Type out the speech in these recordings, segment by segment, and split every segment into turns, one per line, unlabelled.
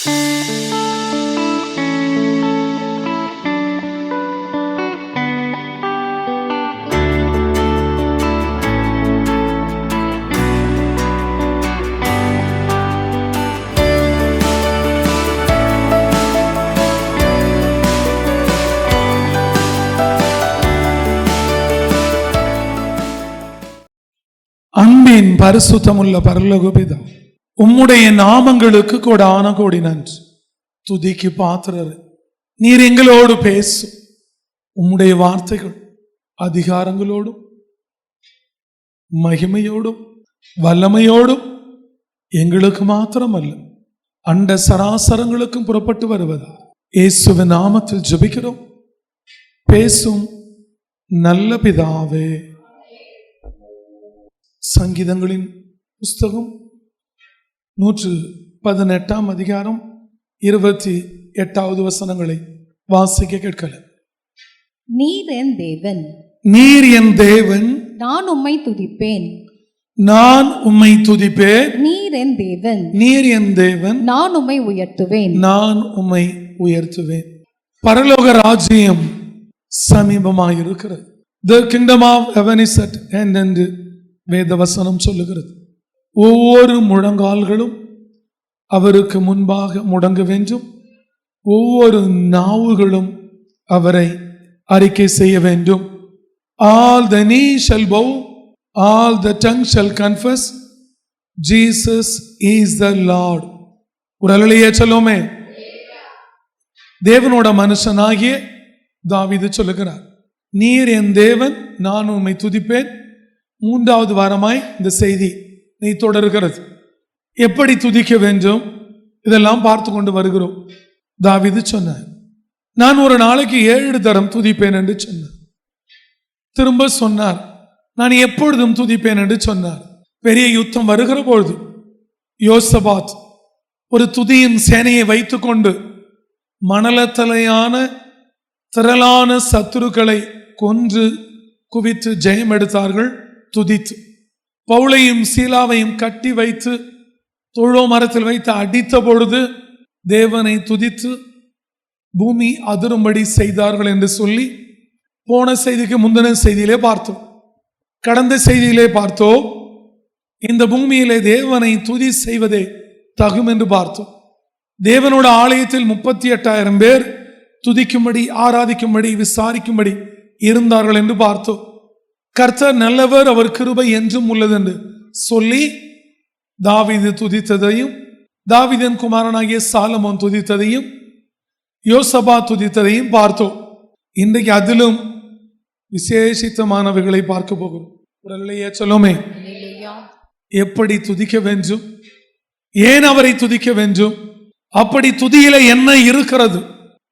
அன்பின் பரிசுத்தமுள்ள பரலோக பிதா, உம்முடைய நாமங்களுக்கு கோடான கோடி நன்றி. துதிக்கு பாத்திரர் நீர் எங்களோடு பேசும். உம்முடைய வார்த்தைகள் அதிகாரங்களோடும் மகிமையோடும் வல்லமையோடும் எங்களுக்கு மாத்திரமல்ல, அண்ட சராசரங்களுக்கும் புறப்பட்டு வருவதா இயேசுவின் நாமத்தில் ஜெபிக்கிறோம். பேசும் நல்ல பிதாவே. சங்கீதங்களின் புஸ்தகம் 118 அதிகாரம் 28வது வசனங்களை வாசிக்க கேட்கல.
நீர் என் தேவன்,
நீர் என் தேவன்,
நான் உம்மை துதிப்பேன்.
நான் உம்மை துதிப்பேன்.
நீர் என் தேவன்,
நீர் என் தேவன்,
நான் உம்மை உயர்த்துவேன்.
நான் உம்மை உயர்த்துவேன். பரலோக ராஜ்யம் சமீபமாயிருக்கிறது. The kingdom of heaven is at hand என்று வேதவசனம் சொல்லுகிறது. ஒவ்வொரு முழங்கால்களும் அவருக்கு முன்பாக முடங்க வேண்டும். ஒவ்வொரு நாவுகளும் அவரை அறிக்கை செய்ய வேண்டும். All the knee shall bow, all the tongue shall confess, Jesus is the Lord. உரலையே சொல்லுமே. தேவனோட மனுஷனாகிய தாவீது சொல்லுகிறார், நீர் என் தேவன், நான் உம்மை துதிப்பேன். 3வது வாரமாய் இந்த செய்தி நீ தொடர்கிறது. எப்படி துதிக்க வேண்டும் இதெல்லாம் பார்த்து கொண்டு வருகிறோம். தாவீது சொன்னார், நான் ஒரு நாளைக்கு 7 தரம் துதிப்பேன் என்று சொன்னார். திரும்ப சொன்னார், நான் எப்பொழுதும் துதிப்பேன் என்று சொன்னார். பெரிய யுத்தம் வருகிற பொழுது யோசபாத் ஒரு துதியின் சேனையை வைத்துக்கொண்டு மணலத்தலையான திரளான சத்துருக்களை கொன்று குவித்து ஜெயம் எடுத்தார்கள். துதித்து பவுலையும் சீலாவையும் கட்டி வைத்து தொழோ மரத்தில் வைத்து அடித்த பொழுது தேவனை துதித்து பூமி அதிரும்படி செய்தார்கள் என்று சொல்லி போன செய்திக்கு முந்தின செய்தியிலே பார்த்தோம். கடந்த செய்தியிலே பார்த்தோம், இந்த பூமியிலே தேவனை துதி செய்வதே தகும் என்று பார்த்தோம். தேவனோட ஆலயத்தில் 38,000 பேர் துதிக்கும்படி, ஆராதிக்கும்படி, விசாரிக்கும்படி இருந்தார்கள் என்று பார்த்தோம். கர்த்தர் நல்லவர், அவர் கிருபை என்றும் உள்ளது என்று சொல்லி தாவீது துதித்ததையும், தாவீதின் குமாரனாகிய சாலமோன் துதித்ததையும், யோசபா துதித்ததையும் பார்த்தோம். இன்றைக்கு அதிலும் விசேஷித்தமானவைகளை பார்க்க போகிறோம். உடலையே சொல்லுமே, எப்படி துதிக்க வேண்டும், ஏன் அவரை துதிக்க வேண்டும், அப்படி துதியில என்ன இருக்கிறது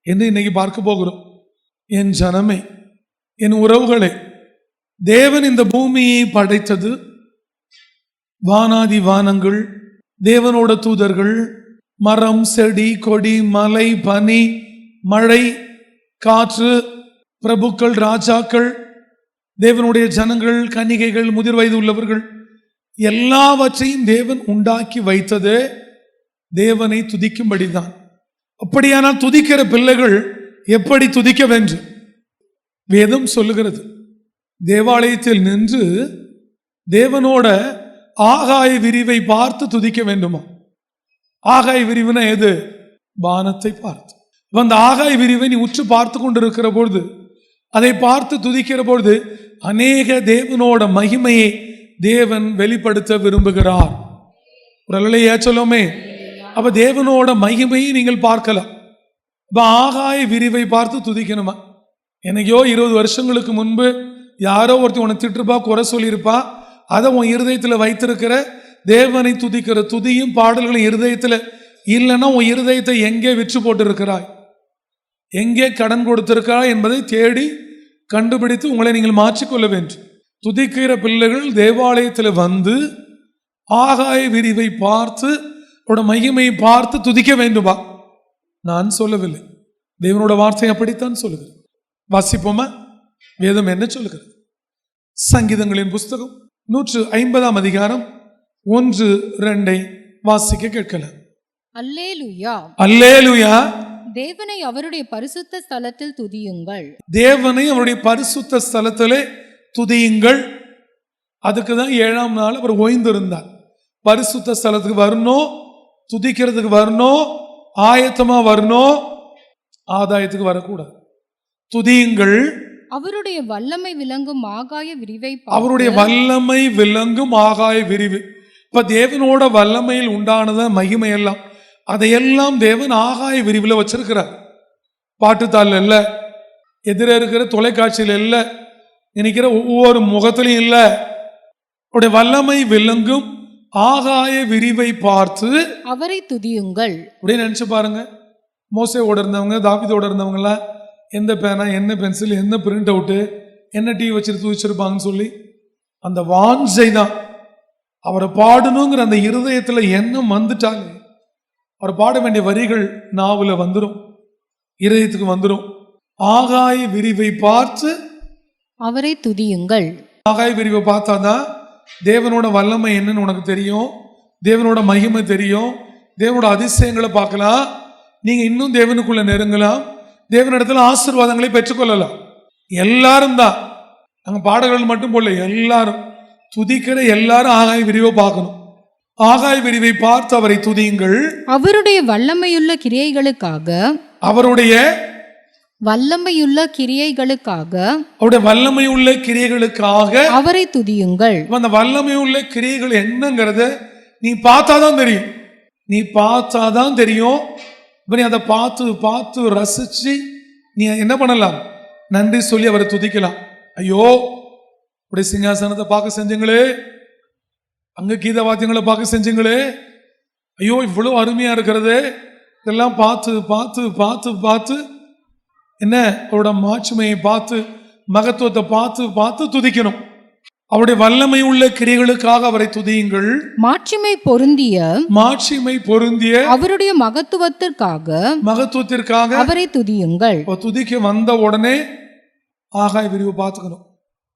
என்று இன்னைக்கு பார்க்க போகிறோம். என் ஜனமே, என் உறவுகளே, தேவன் இந்த பூமியை படைத்தது, வானாதி வானங்கள், தேவனோட தூதர்கள், மரம், செடி, கொடி, மலை, பனி, மழை, காற்று, பிரபுக்கள், ராஜாக்கள், தேவனுடைய ஜனங்கள், கன்னிகைகள், முதிர் வயது உள்ளவர்கள், எல்லாவற்றையும் தேவன் உண்டாக்கி வைத்தது தேவனை துதிக்கும்படிதான். அப்படியானால் துதிக்கிற பிள்ளைகள் எப்படி துதிக்க வேண்டும்? வேதம் சொல்லுகிறது, தேவாலயத்தில் நின்று தேவனோட ஆகாய விரிவை பார்த்து துதிக்க வேண்டுமா? ஆகாய விரிவுனா எது? வானத்தை பார்த்து. அந்த ஆகாய விரிவை நீ உற்று பார்த்து கொண்டிருக்கிற பொழுது, அதை பார்த்து துதிக்கிற பொழுது அநேக தேவனோட மகிமையை தேவன் வெளிப்படுத்த விரும்புகிறார். ஒரு சொல்லுமே. அப்ப தேவனோட மகிமையை நீங்கள் பார்க்கலாம். அப்ப ஆகாய விரிவை பார்த்து துதிக்கணுமா? எனக்கோ 20 வருஷங்களுக்கு முன்பு யாரோ ஒருத்தர் உன்னை திட்டுப்பா, குறை சொல்லியிருப்பா, அதை உன் இருதயத்தில் வைத்திருக்கிற தேவனை துதிக்கிற துதியும் பாடல்களும் இருதயத்தில் இல்லைன்னா உன் இருதயத்தை எங்கே விற்று போட்டு இருக்கிறாய், எங்கே கடன் கொடுத்திருக்கிறாய் என்பதை தேடி கண்டுபிடித்து உங்களை நீங்கள் மாற்றிக்கொள்ள வேண்டும். துதிக்கிற பிள்ளைகள் தேவாலயத்தில் வந்து ஆகாய விரிவை பார்த்து அவரோட மகிமையை பார்த்து துதிக்க வேண்டுமா? நான் சொல்லவில்லை, தேவனோட வார்த்தை அப்படித்தான் சொல்லுகிறேன். வாசிப்போமா? வேதம் என்ன சொல்லுகிறது? சங்கீதங்களின் புஸ்தகம் 150 அதிகாரம் 1-2 வாசிக்க கேட்கலாம்.
அல்லேலூயா.
அல்லேலூயா.
தேவனை அவருடைய பரிசுத்த ஸ்தலத்தில் துதியுங்கள்.
தேவனை அவருடைய பரிசுத்த ஸ்தலத்திலே துதியுங்கள். அதுக்கு தான் 7ஆம் நாள் அவர் ஓய்ந்திருந்தார். பரிசுத்த ஸ்தலத்துக்கு வரணும், துதிக்கிறதுக்கு வரணும், ஆயத்தமா வரணும், ஆதாயத்துக்கு வரக்கூடாது. துதியுங்கள்.
அவருடைய வல்லமை விளங்கும் ஆகாய விரிவை
அவருடைய வல்லமை விளங்கும் ஆகாய விரிவு. இப்ப தேவனோட வல்லமையில் உண்டானத மகிமை எல்லாம், அதையெல்லாம் தேவன் ஆகாய விரிவில் வச்சிருக்கிறார். பாட்டுத்தாள் இல்ல, எதிர இருக்கிற தொலைக்காட்சியில் இல்ல, நினைக்கிற ஒவ்வொரு முகத்திலையும் இல்ல. அவருடைய வல்லமை விளங்கும் ஆகாய விரிவை பார்த்து
அவரை துதியுங்கள்.
அப்படின்னு நினைச்சு பாருங்க. மோசேவோட இருந்தவங்க, தாவீதோட இருந்தவங்க எல்லாம் எந்த பேனா, என்ன பென்சில், என்ன பிரிண்ட் அவுட்டு, என்ன டிவி வச்சிருத்து வச்சிருப்பாங்கன்னு சொல்லி அந்த வாஞ்சை தான். அவரை பாடணுங்கிற அந்த இருதயத்துல எண்ணம் வந்துட்டாலே அவர் பாட வேண்டிய வரிகள் நாவல வந்துடும், இருதயத்துக்கு வந்துடும். ஆகாய விரிவை பார்த்து
அவரை துதியுங்கள்.
ஆகாய விரிவை பார்த்தாதான் தேவனோட வல்லமை என்னன்னு உனக்கு தெரியும், தேவனோட மகிமை தெரியும், தேவனோட அதிசயங்களை பார்க்கலாம். நீங்க இன்னும் தேவனுக்குள்ள நெருங்கலாம், தேவனிடத்துல ஆசீர்வாதங்களை பெற்றுக்கொள்ளலாம். எல்லாரும் தான், அங்க பாடல்கள் மட்டும் போல, எல்லாரும் துதிக்கிற எல்லாரும் ஆகாய விரிவை பார்க்கணும். ஆகாய விரிவை பார்த்து அவரை துதியுங்கள்.
அவருடைய வல்லமையுள்ள கிரியைகளுக்காக,
அவருடைய
வல்லமையுள்ள கிரியைகளுக்காக,
அவருடைய வல்லமை உள்ள கிரியைகளுக்காக
அவரை துதியுங்கள்.
அந்த வல்லமை உள்ள கிரியைகள் என்னங்கிறத நீ பார்த்தாதான் தெரியும். நீ பார்த்தாதான் தெரியும். நீ அதை பார்த்து பார்த்து ரசிச்சு நீ என்ன பண்ணலாம், நன்றி சொல்லி அவரை துதிக்கலாம். ஐயோ, இப்படி சிங்காசனத்தை பார்க்க செஞ்சீங்களே, அங்க கீத வாத்தியங்களை பார்க்க செஞ்சீங்களே, ஐயோ இவ்வளவு அருமையா இருக்கிறது, இதெல்லாம் பார்த்து பார்த்து பார்த்து பார்த்து என்ன அவரோட மாட்சிமையை பார்த்து மகத்துவத்தை பார்த்து பார்த்து துதிக்கணும். அவருடைய வல்லமை உள்ள கிரியைகளுக்காக அவரை துதியுங்கள்.
மாட்சிமை பொருந்திய
அவருடைய மகத்துவத்திற்காக
அவரை துதியுங்கள்.
துதிக்க வந்த உடனே ஆகாய விரிவு பார்த்துக்கணும்,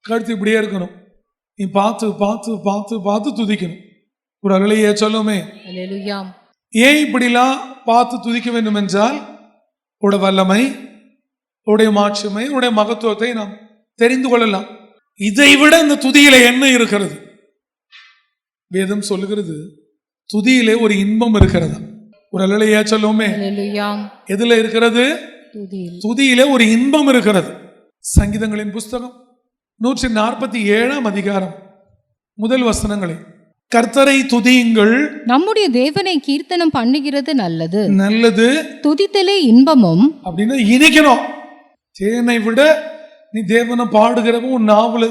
கழுத்து இப்படியே இருக்கணும். நீ பார்த்து பார்த்து பார்த்து பார்த்து துதிக்கணும். ஒரு அலையே சொல்லுமே. ஏன் இப்படிலாம் பார்த்து துதிக்க வேண்டும் என்றால் உடைய வல்லமை, உடைய மாட்சிமை, உடைய மகத்துவத்தை நாம் தெரிந்து கொள்ளலாம். இதை விட இந்த துதியில என்ன இருக்கிறது? வேதம் சொல்லுகிறது துதியிலே ஒரு இன்பம் இருக்கிறது. ஒரு அலையா சொல்லுமே. எதுல இருக்கிறது? துதியிலே ஒரு இன்பம் இருக்கிறது. சங்கீதங்களின் புஸ்தகம் 147ஆம் அதிகாரம் முதல் வசனங்களை, கர்த்தரை துதியுங்கள்,
நம்முடைய தேவனை கீர்த்தனம் பண்ணுகிறது நல்லது,
நல்லது,
துதித்தலே இன்பமும்.
அப்படின்னு இனிக்கணும். தேனை விட நீ தேவனை பாடுகிறவன் உன் நாவல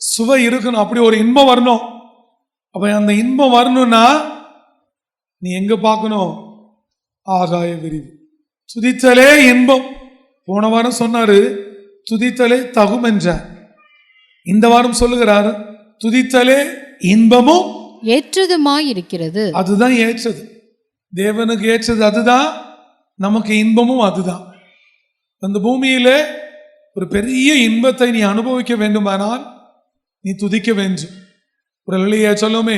சுவை இருக்கணும். அப்படி ஒரு இன்பம் வரணும். அப்ப அந்த இன்பம் வரணும்னா நீ எங்க பார்க்கணும்? ஆகாய விரிவு. துதித்தலே இன்பம். போன வாரம் சொன்னாரு துதித்தலே தகும் என்றார். இந்த வாரம் சொல்லுகிறாரு துதித்தலே இன்பமும்
ஏற்றதுமாயிருக்கிறது.
அதுதான் ஏற்றது, தேவனுக்கு ஏற்றது அதுதான், நமக்கு இன்பமும் அதுதான். அந்த பூமியில ஒரு பெரிய இன்பத்தை நீ அனுபவிக்க வேண்டுமானால் நீ துதிக்க வேண்டும். ஒரு அல்லேலூயா சொல்லுமே.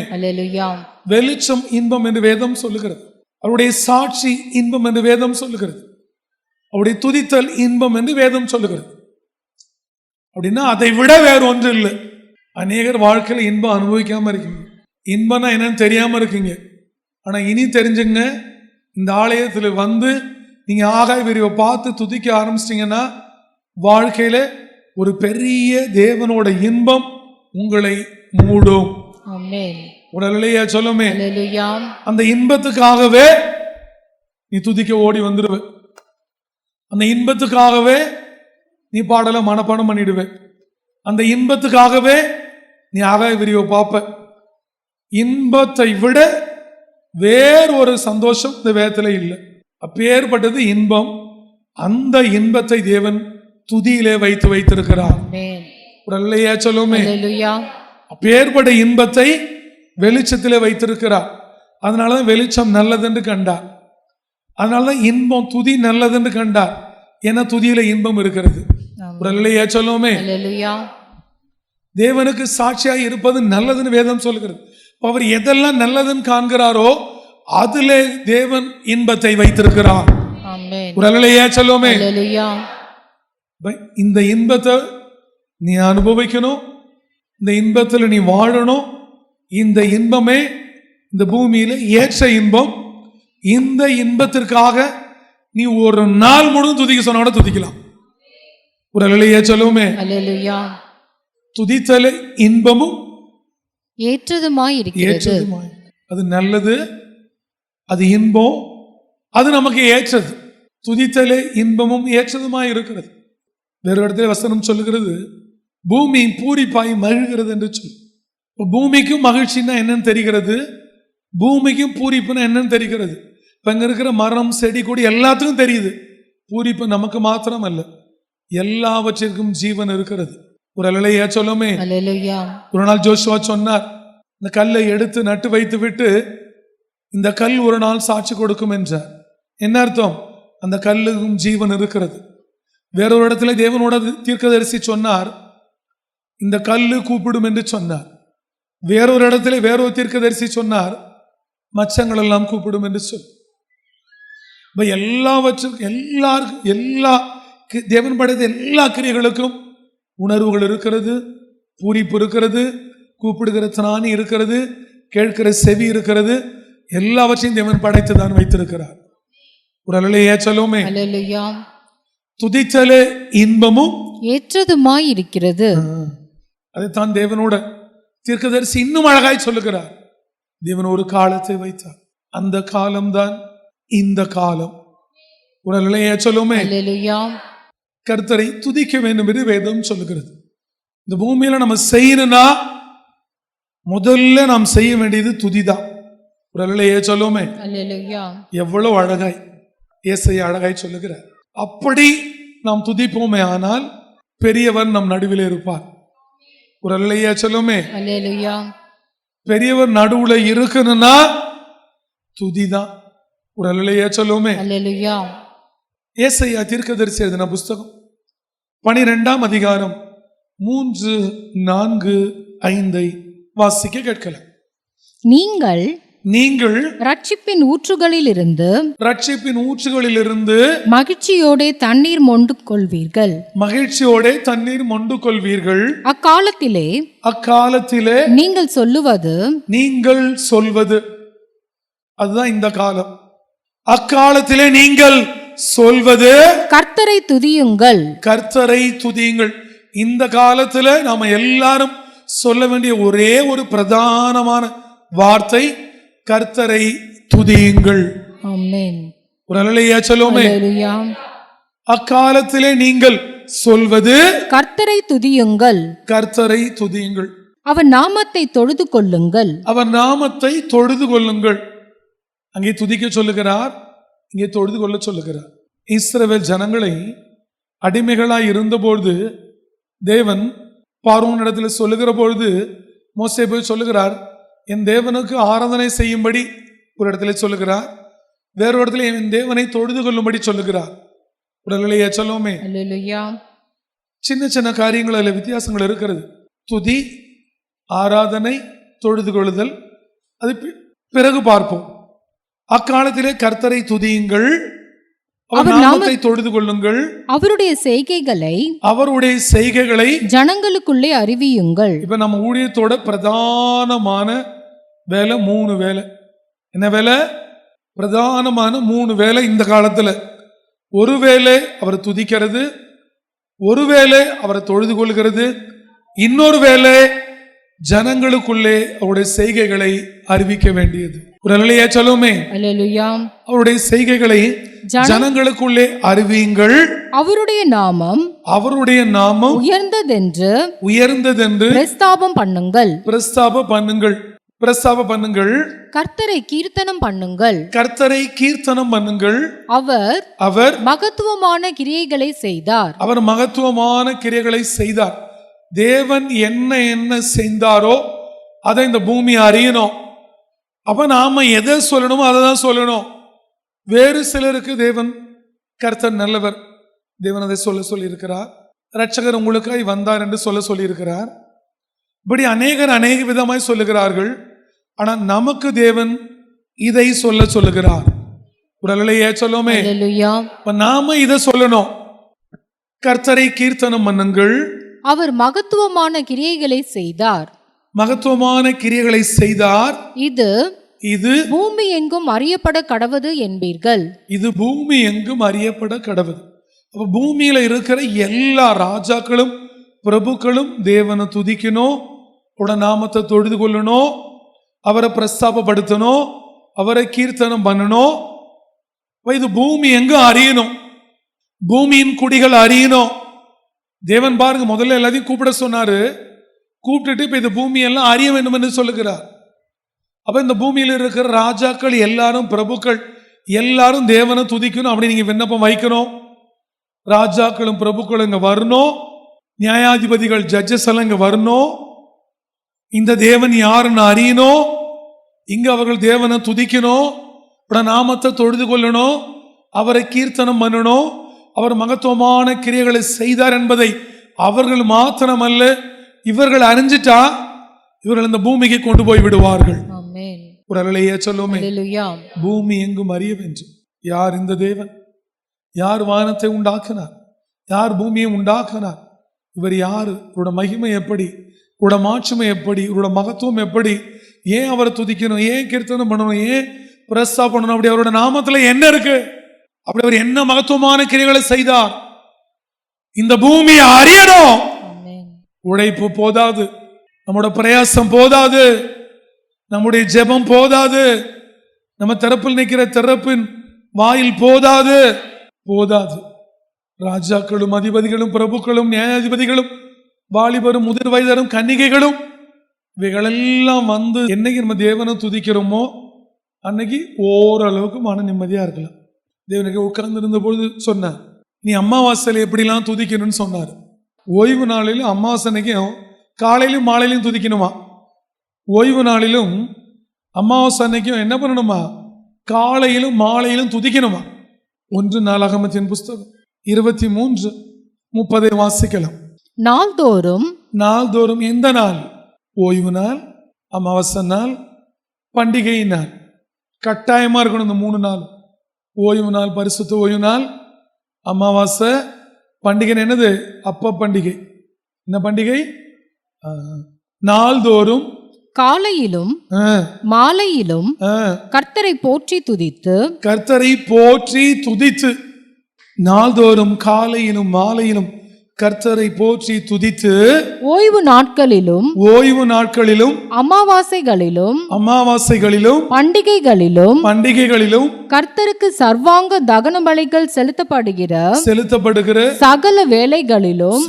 வெளிச்சம் இன்பம் என்று வேதம் சொல்லுகிறது. அவருடைய சாட்சி இன்பம் என்று வேதம் சொல்லுகிறது. அவருடைய துதித்தல் இன்பம் என்று வேதம் சொல்லுகிறது. அப்படின்னா அதை விட வேற ஒன்று இல்லை. அநேகர் வாழ்க்கையில் இன்பம் அனுபவிக்காம இருக்கீங்க, இன்பம்னா என்னன்னு தெரியாம இருக்கீங்க. ஆனா இனி தெரிஞ்சுங்க, இந்த ஆலயத்தில் வந்து நீங்க ஆகாய விரிவை பார்த்து துதிக்க ஆரம்பிச்சிட்டீங்கன்னா வாழ்க்கையில ஒரு பெரிய தேவனோட இன்பம் உங்களை மூடும். உடலையா சொல்லுமே. அந்த இன்பத்துக்காகவே நீ துதிக்க ஓடி வந்துடுவ. அந்த இன்பத்துக்காகவே நீ பாடல மனப்பாடம் பண்ணிடுவே. அந்த இன்பத்துக்காகவே நீ ஆகாய விரிவை பார்ப்ப. இன்பத்தை விட வேறொரு சந்தோஷம் இந்த வேதத்துல இல்லை. அப்பேற்பட்டது இன்பம். அந்த இன்பத்தை தேவன் துதியிலே வைத்து வைத்திருக்கிறார். உடலையா சொல்லுமே. அப்பேற்பட்ட இன்பத்தை வெளிச்சத்திலே வைத்திருக்கிறார். அதனாலதான் வெளிச்சம் நல்லதென்று கண்டார். அதனாலதான் இன்பம் துதி நல்லதென்று கண்டார். ஏன்னா துதியில இன்பம் இருக்கிறது. உடலையா சொல்லுமே. தேவனுக்கு சாட்சியாக இருப்பது நல்லதுன்னு வேதம் சொல்லுகிறது. அவர் எதெல்லாம் நல்லதுன்னு காண்கிறாரோ அதிலே தேவன் இன்பத்தை வைத்திருக்கிறார்.
ஆமென்.
ஒரு அல்லேலூயா சொல்லுவோமே.
அல்லேலூயா.
இந்த இன்பத்தை நீ அனுபவிக்கணும், இந்த இன்பத்தில் நீ வாழணும். இந்த இன்பமே இந்த பூமியில ஏற்ற இன்பம். இந்த இன்பத்திற்காக நீ ஒரு நாள் முழுவதும் துதிக்க சொன்னா துதிக்கலாம். ஒரு அல்லேலூயா சொல்லுவோமே.
அல்லேலூயா.
துதித்தலே இன்பமும்
ஏற்றதுமாய் இருக்கிறது.
அது நல்லது, அது இன்பம், அது நமக்கு ஏற்றது. துதித்தலே இன்பமும் ஏற்றதுமாய் இருக்கிறது. வேறு இடத்துல வசனம் சொல்லுகிறது, பூமி பூரிப்பாய் மகிழ்கிறது என்று சொல்லு. பூமிக்கும் மகிழ்ச்சின்னா என்னன்னு தெரிகிறது, பூமிக்கும் பூரிப்புன்னா என்னன்னு தெரிகிறது. இப்ப இங்க இருக்கிற மரம் செடி கொடி எல்லாத்துக்கும் தெரியுது. பூரிப்பு நமக்கு மாத்திரம் அல்ல, எல்லாவற்றிற்கும் ஜீவன் இருக்கிறது. ஒரு அல்லேலூயா சொல்லுமே.
அல்லேலூயா.
ஒரு நாள் ஜோஷுவா சொன்னார், இந்த கல்லை எடுத்து நட்டு வைத்து விட்டு இந்த கல் ஒரு நாள் சாட்சி கொடுக்கும் என்றார். என்ன அர்த்தம்? அந்த கல்லுக்கும் ஜீவன் இருக்கிறது. வேறொரு இடத்துல தேவனோட தீர்க்கதரிசி சொன்னார், இந்த கல்லு கூப்பிடும் என்று சொன்னார். வேறொரு இடத்துல வேறொரு தீர்க்கதரிசி சொன்னார், மச்சங்கள் எல்லாம் கூப்பிடும் என்று சொல். எல்லாவற்றுக்கும் எல்லாருக்கும் எல்லா தேவன் படைத்த எல்லா கிரியைகளுக்கும் உணர்வுகள் இருக்கிறது, பூரிப்பு இருக்கிறது, கூப்பிடுகிற திராணி இருக்கிறது, கேட்கிற செவி இருக்கிறது. எல்லாவற்றையும் தேவன் படைத்து தான் வைத்திருக்கிறார். ஒரு அல்லேலூயா சொல்லுவோமே.
அல்லேலூயா.
துதித்தலே இன்பமும்
ஏற்றதுமாய் இருக்கிறது.
அதைத்தான் தேவனோட தீர்க்கதரிசி இன்னும் அழகாய் சொல்லுகிறார். தேவன் ஒரு காலத்தை வைத்தார், அந்த காலம்தான் இந்த காலம். ஒரு அல்லேலூயா சொல்லுவோமே.
அல்லேலூயா.
கர்த்தரை துதிக்க வேண்டும் என்று வேதம் சொல்லுகிறது. இந்த பூமியில நம்ம செய்யணும்னா முதல்ல நாம் செய்ய வேண்டியது துதிதான். ஒரு அல்லேலூயா சொல்லுவோமே.
அல்லேலூயா.
எவ்வளவு அழகாய் ஏசாயா அழகாய் சொல்லுகிறார். அப்படி நாம் துதிப்போமே ஆனால் பெரியவர் நம் நடுவில் இருப்பார். ஒரு அல்லேலூயா சொல்லுவோமே.
அல்லேலூயா.
பெரியவர் நடுவுல இருக்கணும்னா துதிதான். ஒரு அல்லேலூயா சொல்லுவோமே.
அல்லேலூயா.
ஏசாயா தீர்க்கதரிசி எழுதின புஸ்தகம் 12ஆம் அதிகாரம் 3, 4, 5 வாசிக்க கேட்கலாம். நீங்கள்
ரட்சிப்பின் ஊற்றுகளிலிருந்து மகிழ்ச்சியோட தண்ணீர் மொண்டு கொள்வீர்கள்.
அக்காலத்திலே
நீங்கள்
சொல்வது அதுதான் இந்த காலம். அக்காலத்திலே நீங்கள் சொல்வது
கர்த்தரை
துதியுங்கள். இந்த காலத்துல நாம எல்லாரும் சொல்ல வேண்டிய ஒரே ஒரு பிரதானமான வார்த்தை கர்த்தரை துதியுங்கள்.
ஆமென்.
ஒரு அல்லேலூயா சொல்லுவோமே.
அல்லேலூயா.
அக்காலத்திலே நீங்கள் சொல்வது
கர்த்தரை துதியுங்கள். அவர் நாமத்தை தொழுது கொள்ளுங்கள்.
அங்கே துதிக்க சொல்லுகிறார், இங்கே தொழுது கொள்ள சொல்லுகிறார். இஸ்ரவேல் ஜனங்களை அடிமைகளாய் இருந்தபோது தேவன் பார்வோன் இடத்துல சொல்லுகிற பொழுது மோசே போய் சொல்லுகிறார், என் தேவனுக்கு ஆராதனை செய்யும்படி ஒரு இடத்துல சொல்லுகிறார், வேறொரு இடத்துல என் தேவனை தொழுது கொள்ளும்படி சொல்லுகிறார். ஒரு அல்லேலூயா சொல்லுவோமே.
அல்லேலூயா.
சின்ன சின்ன காரியங்கள் அதில் வித்தியாசங்கள் இருக்கிறது. துதி, ஆராதனை, தொழுது கொள்ளுதல், அது பிறகு பார்ப்போம். அக்காலத்திலே கர்த்தரை துதியுங்கள், அவர் நாமத்தை தொழுது கொள்ளுங்கள்,
அவருடைய செய்கைகளை ஜனங்களுக்குள்ளே அறிவியுங்கள்.
இப்ப நம்ம ஊழியத்தோட பிரதானமான வேலை 3 வேலை. என்ன வேலை? பிரதானமான 3 வேலை இந்த காலத்துல. ஒரு வேலை அவரை துதிக்கிறது, ஒரு வேலை அவரை தொழுது கொள்கிறது, இன்னொரு வேலை ஜனங்களுக்குள்ளே அவருடைய செய்கைகளை அறிவிக்க வேண்டியது. ஒரு அல்லேலூயா சொல்லுவோமே.
அல்லேலூயா.
அவருடைய செய்கைகளை ஜனங்களுக்குள்ளே அறிவியுங்கள்.
அவருடைய நாமம்
உயர்ந்ததென்று
பிரஸ்தாபம்
பண்ணுங்கள்.
கர்த்தரை கீர்த்தனம் பண்ணுங்கள். அவர் மகத்துவமான கிரியைகளை செய்தார்.
தேவன் என்ன செய்தாரோ அதை இந்த பூமி அறியணும். அப்ப நாம எதை சொல்லணுமோ அதை தான் சொல்லணும். வேறு சிலருக்கு தேவன் கர்த்தர் நல்லவர், தேவன் அதை சொல்லி இருக்கிறார். இரட்சகர் உங்களுக்காய் வந்தார் என்று சொல்லி இருக்கிறார். இப்படி அநேக விதமாய் சொல்லுகிறார்கள். ஆனால் நமக்கு தேவன் இதை சொல்லுகிறார். உடலையே சொல்லுமே.
அல்லேலூயா.
இப்ப நாம இதை சொல்லணும். கர்த்தரை கீர்த்தனம் பண்ணுங்கள்,
அவர் மகத்துவமான கிரியைகளை செய்தார்.
மகத்துவமான கிரியைகளை செய்தார். இது
பூமி எங்கும் அறியப்பட கடவது என்பீர்கள்.
இது பூமி எங்கும் அறியப்பட கடவுது. அப்ப பூமியில இருக்கிற எல்லா ராஜாக்களும் பிரபுக்களும் தேவனை துதிக்கணும், நாமத்தை தொழுது கொள்ளணும், அவரை பிரஸ்தாபப்படுத்தணும், அவரை கீர்த்தனம் பண்ணணும். இது பூமி எங்கும் அறியணும், பூமியின் குடிகள் அறியணும். தேவன் பாருங்க முதல்ல எல்லாத்தையும் கூப்பிட சொன்னாரு, கூப்பிட்டுட்டு இப்ப இந்த பூமி எல்லாம் அறிய வேண்டும் என்று சொல்லுகிறார். அப்ப இந்த பூமியில் இருக்கிற ராஜாக்கள் எல்லாரும் பிரபுக்கள் எல்லாரும் தேவனை துதிக்கணும். அப்படி நீங்க விண்ணப்பம் வைக்கணும். ராஜாக்களும் பிரபுக்களும் இங்க வரணும், நியாயாதிபதிகள் ஜட்ஜஸ் எல்லாம் இங்க வரணும். இந்த தேவன் யாருன்னு அறியணும், இங்க அவர்கள் தேவனை துதிக்கணும், நாமத்தை தொழுது கொள்ளணும், அவரை கீர்த்தனம் பண்ணணும், அவர் மகத்துவமான கிரியைகளை செய்தார் என்பதை அவர்கள் மாத்திரமல்ல இவர்கள் அறிஞ்சிட்டா இவர்கள் இந்த பூமிக்கு கொண்டு போய் விடுவார்கள். உடலையே சொல்லுமே. பூமி எங்கும் அறிய வேண்டும். யார் இந்த தேவன்? யார் வானத்தை உண்டாக்கினார்? யார் பூமியை உண்டாக்கினார்? இவர் யாரு? இவருடைய மகிமை எப்படி? இவருடைய மாட்சிமை எப்படி? இவருடைய மகத்துவம் எப்படி? ஏன் அவரை துதிக்கணும்? ஏன் கீர்த்தனம் பண்ணணும்? ஏன் பிரஸ்தா பண்ணணும்? அப்படி அவருடைய நாமத்துல என்ன இருக்கு? அப்படி அவர் என்ன மகத்துவமான கிரியைகளை செய்தார்? இந்த பூமியை அறியணும். உழைப்பு போதாது, நம்முடைய பிரயாசம் போதாது, நம்முடைய ஜெபம் போதாது, நம்ம தரப்பில் நிற்கிற திறப்பின் வாயில் போதாது. ராஜாக்களும் அதிபதிகளும் பிரபுக்களும் நியாயாதிபதிகளும் வாலிபரும் முதிர் வயதரும் கன்னிகைகளும் இவைகளெல்லாம் வந்து என்னைக்கு நம்ம தேவனை துதிக்கிறோமோ அன்னைக்கு ஓரளவுக்கு மன நிம்மதியா இருக்கலாம். தேவனுக்கு உட்கார்ந்து இருந்த பொழுது சொன்னார், நீ அமாவாசையில எப்படிலாம் துதிக்கணும்னு சொன்னார். ஓய்வு நாளிலும் அமாவாசனைக்கும் காலையிலும் மாலையிலும் துதிக்கணுமா? ஓய்வு நாளிலும் அமாவாசை அன்னைக்கும் என்ன பண்ணணுமா? காலையிலும் மாலையிலும் துதிக்கணுமா? 1 நாளாகமத்தின் புஸ்தகம் 23:30 வாசிக்கலாம். நாள்தோறும் எந்த நாள்? ஓய்வு நாள், அமாவாசை நாள், பண்டிகை நாள். கட்டாயமா இருக்கணும் இந்த 3 நாள். ஓய்வு நாள் பரிசுத்த ஓய்வு நாள், அமாவாசை, பண்டிகை. என்னது? அப்ப பண்டிகை. என்ன பண்டிகை? நாள்தோறும்
காலையிலும் மாலையிலும் கர்த்தரை போற்றி துதித்து நாள்தோறும் காலையிலும் மாலையிலும் கர்த்தரை போற்றி துதித்து ஓய்வு நாட்களிலும்
அமாவாசைகளிலும்
பண்டிகைகளிலும் கர்த்தருக்கு சர்வாங்க தகன பலிகள் செலுத்தப்படுகிற சகல வேளைகளிலும்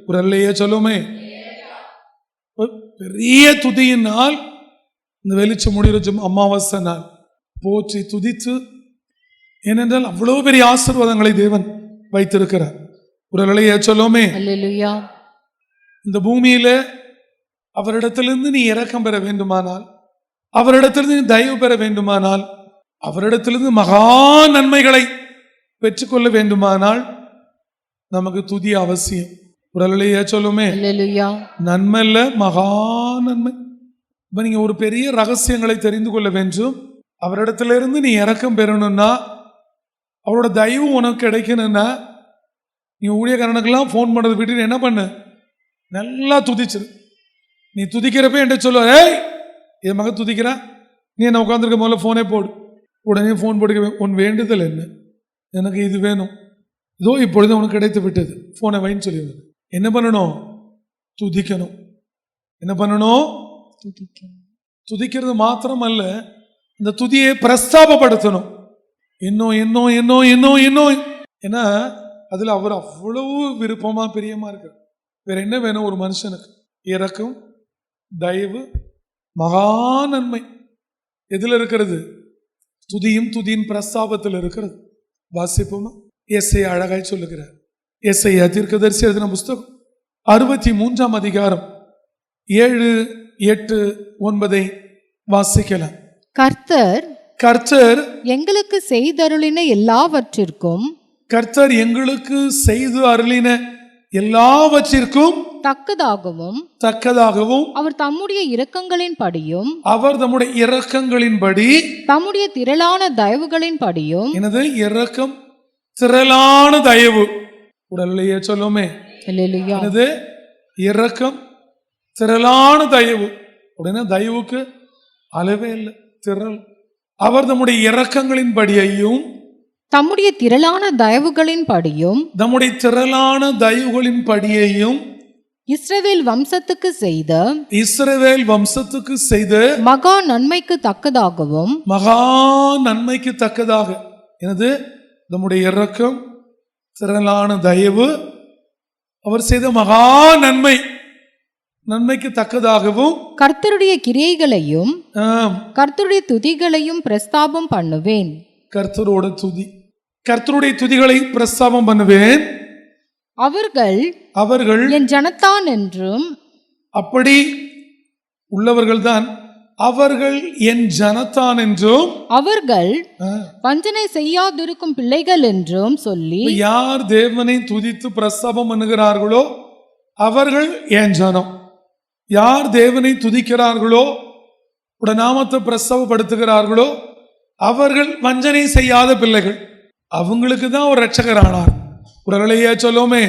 ஒரு அல்லையே சொல்லுமே. பெரிய துதியின் நாள் இந்த வெளிச்சம் முடிகிற அமாவாசை நாள். போற்றி துதித்து, ஏனென்றால் அவ்வளவு பெரிய ஆசீர்வாதங்களை தேவன் வைத்திருக்கிறார். ஒரு அல்லையே சொல்லுமே.
அல்லேலூயா.
இந்த பூமியில அவரிடத்திலிருந்து நீ இரக்கம் பெற வேண்டுமானால், அவரிடத்திலிருந்து நீ தயவு பெற வேண்டுமானால், அவரிடத்திலிருந்து மகா நன்மைகளை பெற்றுக்கொள்ள வேண்டுமானால் நமக்கு துதி அவசியம். உடலையே சொல்லுமே. நன்மை இல்ல, மகா நன்மை. இப்ப நீங்க ஒரு பெரிய ரகசியங்களை தெரிந்து கொள்ள வேண்டும். அவரிடத்திலிருந்து நீ இரக்கம் பெறணும்னா, அவரோட தயவு உனக்கு கிடைக்கணும்னா, நீ ஊழியக்காரனுக்கெல்லாம் ஃபோன் பண்ணுறது விட்டு என்ன பண்ணு, நல்லா துதிச்சிரு. நீ துதிக்கிறப்ப என்கிட்ட சொல்லுவ, ஏய் என் மகன் துதிக்கிறா, நீ என்ன உட்காந்துருக்க முதல்ல ஃபோனே போடு. உடனே ஃபோன் போடுக்க, உன் வேண்டுதல் என்ன? எனக்கு இது வேணும், இதோ இப்பொழுது உனக்கு கிடைத்து விட்டது, ஃபோனை வைன்னு சொல்லிடுவேன். என்ன பண்ணணும்? துதிக்கணும். என்ன பண்ணணும்? துதிக்கிறது மாத்திரம் அல்ல, இந்த துதியை பிரஸ்தாபப்படுத்தணும். இன்னும் ஏன்னா அதுல அவர் அவ்வளவு விருப்பமா பிரியமா இருக்கு. வேற என்ன வேணும் ஒரு மனுஷனுக்கு? இரக்கம், தயவு, மகா நன்மை. எதுல இருக்கிறது? துதியின் பிரஸ்தாபத்தில் இருக்கிறது. வாசிப்போமா? எஸ்ஐயா அழகாய் சொல்லுகிறார். எஸ்ஐயா தீர்க்கதரிசி எழுதின புஸ்தகம் 63 அதிகாரம் 7, 8, 9 வாசிக்கலாம். கர்த்தர்
எங்களுக்கு செய்தருளின எல்லாவற்றிற்கும்
கர்த்தர் எங்களுக்கு செய்து அருளின எல்லாவற்றிற்கும் தக்கதாகவும்
அவர் தம்முடைய இரக்கங்களின்படியும்
அவர் தம்முடைய இரக்கங்களின்படி
தம்முடைய திரளான தயவுகளின்படியும்
எனது இரக்கம் திரளான தயவு உடலையே சொல்லுமே
அல்லேலூயா.
எனது இரக்கம் திரளான தயவு. உடனே தயவுக்கு அளவே இல்லை, திரள். அவர் நம்முடைய இரக்கங்களின்படியையும்
தம்முடைய திரளான தயவுகளின்படியும்
நம்முடைய திரளான தயவுகளின்படியையும்
இஸ்ரவேல் வம்சத்துக்கு செய்த மகா நன்மைக்கு தக்கதாக
எனது நம்முடைய இரக்கம் திரளான தயவு அவர் செய்த மகா நன்மைக்கு தக்கதாகவும்
கர்த்தருடைய கிரியைகளையும் கர்த்தருடைய துதிகளையும் பிரஸ்தாபம் பண்ணுவேன்.
கர்த்தருடைய துதிகளை பிரஸ்தாபம் பண்ணுவேன்.
அவர்கள் என் ஜனத்தான் என்றும்,
அப்படி உள்ளவர்கள்தான் அவர்கள் என் ஜனத்தான் என்றும்,
அவர்கள் வஞ்சனை செய்யாதிருக்கும் பிள்ளைகள் என்றும் சொல்லி,
யார் தேவனை துதித்து பிரஸ்தாபம் பண்ணுகிறார்களோ அவர்கள் என் ஜனம். யார் தேவனை துதிக்கிறார்களோ நாமத்தை பிரஸ்தாபப்படுத்துகிறார்களோ அவர்கள் வஞ்சனை செய்யாத பிள்ளைகள். அவங்களுக்கு தான் ஒரு ரட்சகர் ஆனார். உடலையே சொல்லுமே.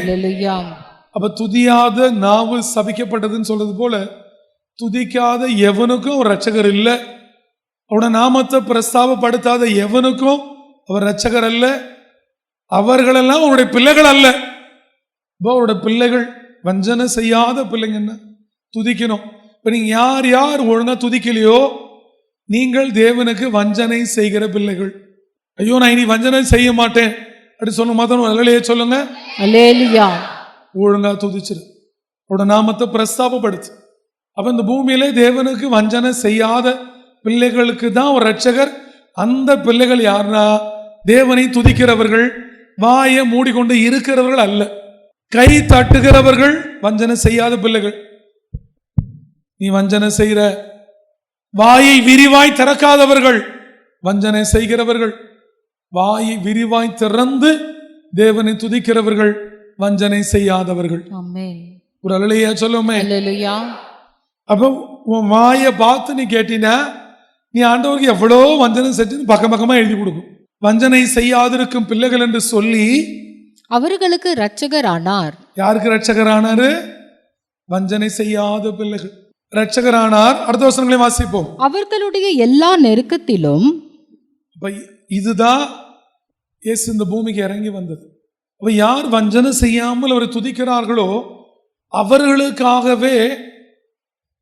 அப்ப துதியாத நாவு சபிக்கப்பட்டதுன்னு சொல்றது போல துதிக்காத எவனுக்கும் ஒரு ரட்சகர் இல்லை. அவருடைய நாமத்தை பிரஸ்தாபப்படுத்தாத எவனுக்கும் அவர் ரட்சகர் அல்ல. அவர்களெல்லாம் அவருடைய பிள்ளைகள் அல்ல. அவருடைய பிள்ளைகள் வஞ்சனை செய்யாத பிள்ளைங்கன்னா துதிக்கணும். இப்ப நீங்க யார் யார் ஒழுங்கா துதிக்கலையோ நீங்கள் தேவனுக்கு வஞ்சனை செய்கிற பிள்ளைகள். ஐயோ நான் இனி வஞ்சனை செய்ய மாட்டேன் அப்படி சொல்ல மாத்தணும். அல்லேலூயா சொல்லுங்க.
அல்லேலூயா.
ஒழுங்கா துதிச்சிரு, அவருடைய நாமத்தை பிரஸ்தாபப்படுத்து. அப்ப இந்த பூமியிலே தேவனுக்கு வஞ்சனை செய்யாத பிள்ளைகளுக்கு தான் ஒரு ரட்சகர். அந்த பிள்ளைகள் யாருன்னா தேவனை துதிக்கிறவர்கள், வாயை மூடிக்கொண்டு இருக்கிறவர்கள் அல்ல. கை தட்டுகிறவர்கள் வஞ்சனை செய்யாத பிள்ளைகள். நீ வஞ்சனை செய்கிற, வாயை விரிவாய் திறக்காதவர்கள் வஞ்சனை செய்கிறவர்கள். வாயை விரிவாய் திறந்து தேவனை துதிக்கிறவர்கள் வஞ்சனை செய்யாதவர்கள். ஒரு அல்லேலூயா சொல்லுமே. அப்ப உன் வாயை பார்த்து நீ கேட்டினா நீ ஆண்டவருக்கு எவ்வளோ வஞ்சனை செஞ்சு பக்கம் பக்கமா எழுதி கொடுக்கும். வஞ்சனை செய்யாதிருக்கும் பிள்ளைகள் என்று சொல்லி
அவர்களுக்கு ரட்சகர் ஆனார்.
யாருக்கு ரட்சகர் ஆனாரு? வஞ்சனை செய்யாத பிள்ளைகள் ரட்சகர் ஆனார். அடுத்த வசனங்களை வாசிப்போம்.
அவர்களுடைய எல்லா நெருக்கத்திலும்
இதுதான் இயேசு இந்த பூமிக்கு இறங்கி வந்தது. அப்ப யார் வஞ்சனை செய்யாமல் அவரை துதிக்கிறார்களோ அவர்களுக்காகவே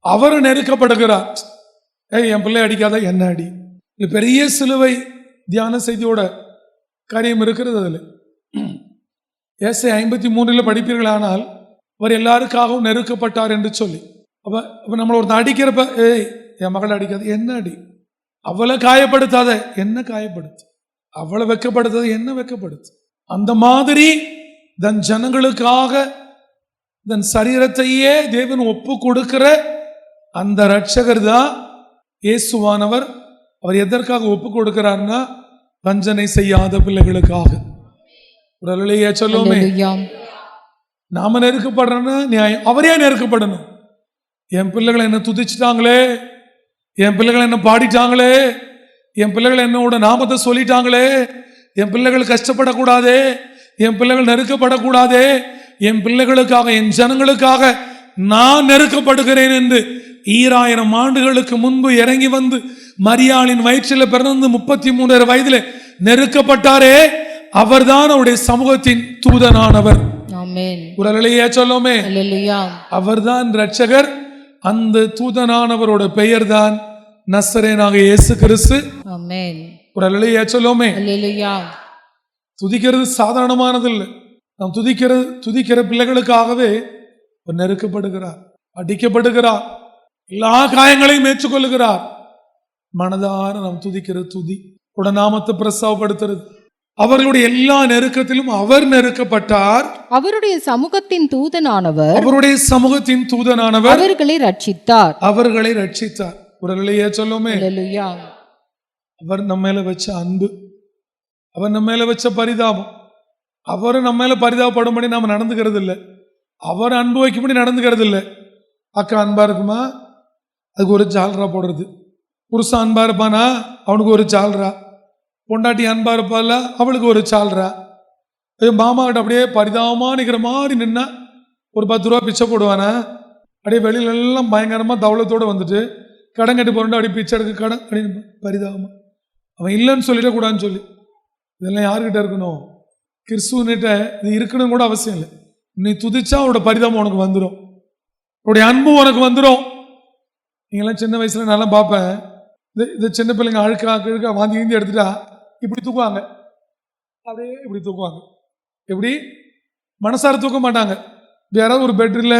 அவர் நெருக்கப்படுகிறார். என் பிள்ளை அடிக்காத என்ன அடி. பெரிய சிலுவை தியான செய்தியோட காரியம் இருக்கிறது. அதில் ஏசாயா 53 படிப்பீர்களானால் அவர் எல்லாருக்காகவும் நெருக்கப்பட்டார் என்று சொல்லி. அப்ப நம்மள ஒருத்தன் அடிக்கிறப்ப என் மகளை அடிக்காத என்ன அடி, அவளை காயப்படுத்தாத என்ன காயப்படுத்து, அவளை வெக்கப்படுத்தாத என்ன வெக்கப்படுத்து. அந்த மாதிரி தன் ஜனங்களுக்காக தன் சரீரத்தையே தேவன் ஒப்பு கொடுக்கிற அந்த ரட்சகர் தான் இயேசுவானவர். அவர் எதற்காக ஒப்பு கொடுக்கிறார்னா வஞ்சனை செய்யாத பிள்ளைகளுக்காக. உடலையே சொல்லுமே. நாம நெருக்கப்படுறோன்னா நியாயம், அவரே நெருக்கப்படணும். என் பிள்ளைகளை என்ன துதிச்சிட்டாங்களே, என் பிள்ளைகளை என்ன பாடிட்டாங்களே, என் பிள்ளைகள் என்னோட நாமத்தை சொல்லிட்டாங்களே, என் பிள்ளைகள் கஷ்டப்படக்கூடாதே, என் பிள்ளைகள் நெருக்கப்படக்கூடாதே, என் பிள்ளைகளுக்காக என் ஜனங்களுக்காக நான் நெருக்கப்படுகிறேன் என்று 2000 ஆண்டுகளுக்கு முன்பு இறங்கி வந்து மரியாளின் வயிற்றில் பிறந்து 33 வயதில் நெருக்கப்பட்டாரே, அவர்தான் அவருடைய சமூகத்தின் தூதனானவர். உடலையே சொல்லுமே. அவர்தான் ரட்சகர். அந்த தூதனானவரோட பெயர் தான் நசரேனாக இயேசு கிறிஸ்து. உடலையே சொல்லுமே. துதிக்கிறது சாதாரணமானது இல்லை. நாம் துதிக்கிற பிள்ளைகளுக்காகவே நெருக்கப்படுகிறார், அடிக்கப்படுகிறார், எல்லா காயங்களையும் ஏற்றுக்கொள்ளுகிறார். மனதார நாம் துதிக்கிற துதி நாமத்தை பிரஸ்தாபப்படுத்துறது. அவர்களுடைய எல்லா நெருக்கத்திலும் அவர் நெருக்கப்பட்டார்.
அவருடைய சமூகத்தின் தூதனானவர் அவர்களை ரட்சித்தார். உடலையே சொல்லுமே. அவர் நம்ம மேல வச்ச அன்பு, அவர் நம்ம மேல வச்ச பரிதாபம், அவரு நம்ம மேல பரிதாபப்படும்படி நாம நடந்துக்கிறது இல்லை.
அவர் அன்பு வைக்கும்படி நடந்துக்கிறது இல்லை. அக்கா அன்பா இருக்குமா, அதுக்கு ஒரு ஜால்ரா போடுறது. புருஷன் அன்பா இருப்பானா, அவனுக்கு ஒரு ஜால்ரா. பொண்டாட்டி அன்பா இருப்பால, அவளுக்கு ஒரு சால்ரா. மாமா கிட்ட அப்படியே பரிதாபமா நிற்கிற மாதிரி நின்னா ஒரு 10 ரூபா பிச்சை போடுவானா, அப்படியே வெளியில எல்லாம் பயங்கரமா தௌலத்தோடு வந்துட்டு கடன் கட்டி போறா, அப்படி பிச்சை எடுக்க கடன் அப்படின்னு பரிதாபமா. அவன் இல்லைன்னு சொல்லிட கூடாதுன்னு சொல்லி. இதெல்லாம் யாருக்கிட்ட இருக்கணும்? கிறிஸ்துவனிட்ட இது இருக்கணும் கூட அவசியம் இல்லை. நீ துதிச்சா அவரோட பரிதாபம் உனக்கு வந்துடும், அவருடைய அன்பு உனக்கு வந்துடும். நீங்களாம் சின்ன வயசுல நல்லா பார்ப்பேன், இந்த சின்ன பிள்ளைங்க அழுக்கா வாந்தி கீந்தி எடுத்துட்டா இப்படி தூக்குவாங்க, அப்படியே இப்படி தூக்குவாங்க. எப்படி? மனசார தூக்க மாட்டாங்க. யாராவது ஒரு பெட்ரில்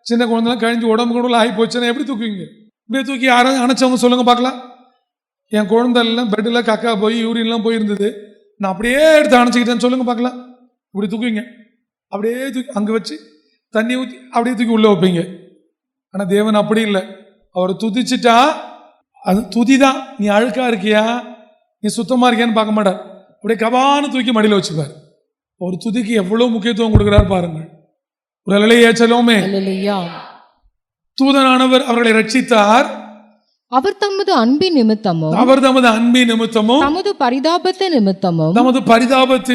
சின்ன குழந்தைலாம் கழிஞ்சு உடம்பு கூட ஆகி போச்சுன்னா எப்படி தூக்குவீங்க? இப்படியே தூக்கி யாராவது அணைச்சவங்க சொல்லுங்க பார்க்கலாம். என் குழந்தைலாம் பெட்டில் கக்கா போய் யூரின்லாம் போயிருந்தது, நான் அப்படியே எடுத்து அணைச்சிக்கிட்டேன்னு சொல்லுங்க பார்க்கலாம். இப்படி தூக்குவீங்க, அப்படியே தூக்கி அங்கே வச்சு தண்ணி ஊற்றி அப்படியே தூக்கி உள்ளே வைப்பீங்க. ஆனால் தேவன் அப்படி இல்லை. அவரை துதிச்சுட்டா அது துதிதான். நீ அழுக்கா இருக்கியா, நீ சுத்தமாக இருக்கியான்னு பார்க்க மாட்டார். அப்படியே கபான்னு தூக்கி மடியில் வச்சுப்பார். ஒரு துதிக்கு எவ்வளவு முக்கியத்துவம் கொடுக்கிறார் பாருங்கள். ஒரு அலையே செல்லோமே. தூதனானவர் அவர்களை ரட்சித்தார்.
அவர் தமது அன்பின் நிமித்தமும்
தமது
பரிதாபத்தின்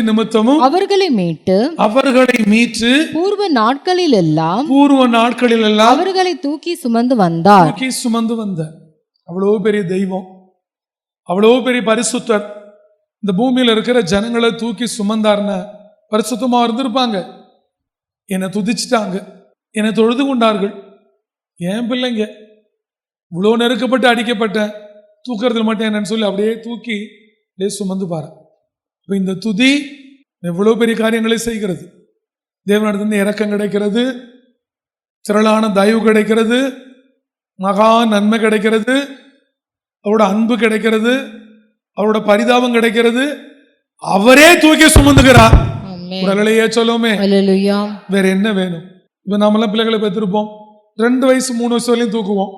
நிமித்தமும்
அவர்களை மீட்டு பூர்வ நாட்களில் எல்லாம் அவர்களை தூக்கி சுமந்து வந்தார்.
அவ்வளவு பெரிய தெய்வம், அவ்வளவு பெரிய பரிசுத்தர். இந்த பூமியில இருக்கிற ஜனங்களை தூக்கி சுமந்தார்னா பரிசுத்தமா இருந்திருப்பாங்க. என்னை துதிச்சுட்டாங்க, என்னை தொழுது கொண்டார்கள். என் பிள்ளைங்க இவ்வளோ நெருக்கப்பட்டு அடிக்கப்பட்டேன், தூக்கிறதுல மட்டும் என்னன்னு சொல்லி அப்படியே தூக்கி அப்படியே சுமந்து பாரு. இப்போ இந்த துதி எவ்வளோ பெரிய காரியங்களை செய்கிறது. தேவனிடத்திலிருந்து இரக்கம் கிடைக்கிறது, திரளான தயவு கிடைக்கிறது, மகா நன்மை கிடைக்கிறது, அவரோட அன்பு கிடைக்கிறது, அவரோட பரிதாபம் கிடைக்கிறது. அவரே தூக்கி சுமந்துகிறார். உடலையே சொல்லுமே. வேற என்ன வேணும்? இப்ப நாமெல்லாம் பிள்ளைகளை பெற்றிருப்போம், 2 வயசு 3 வயசு வரையும் தூக்குவோம்.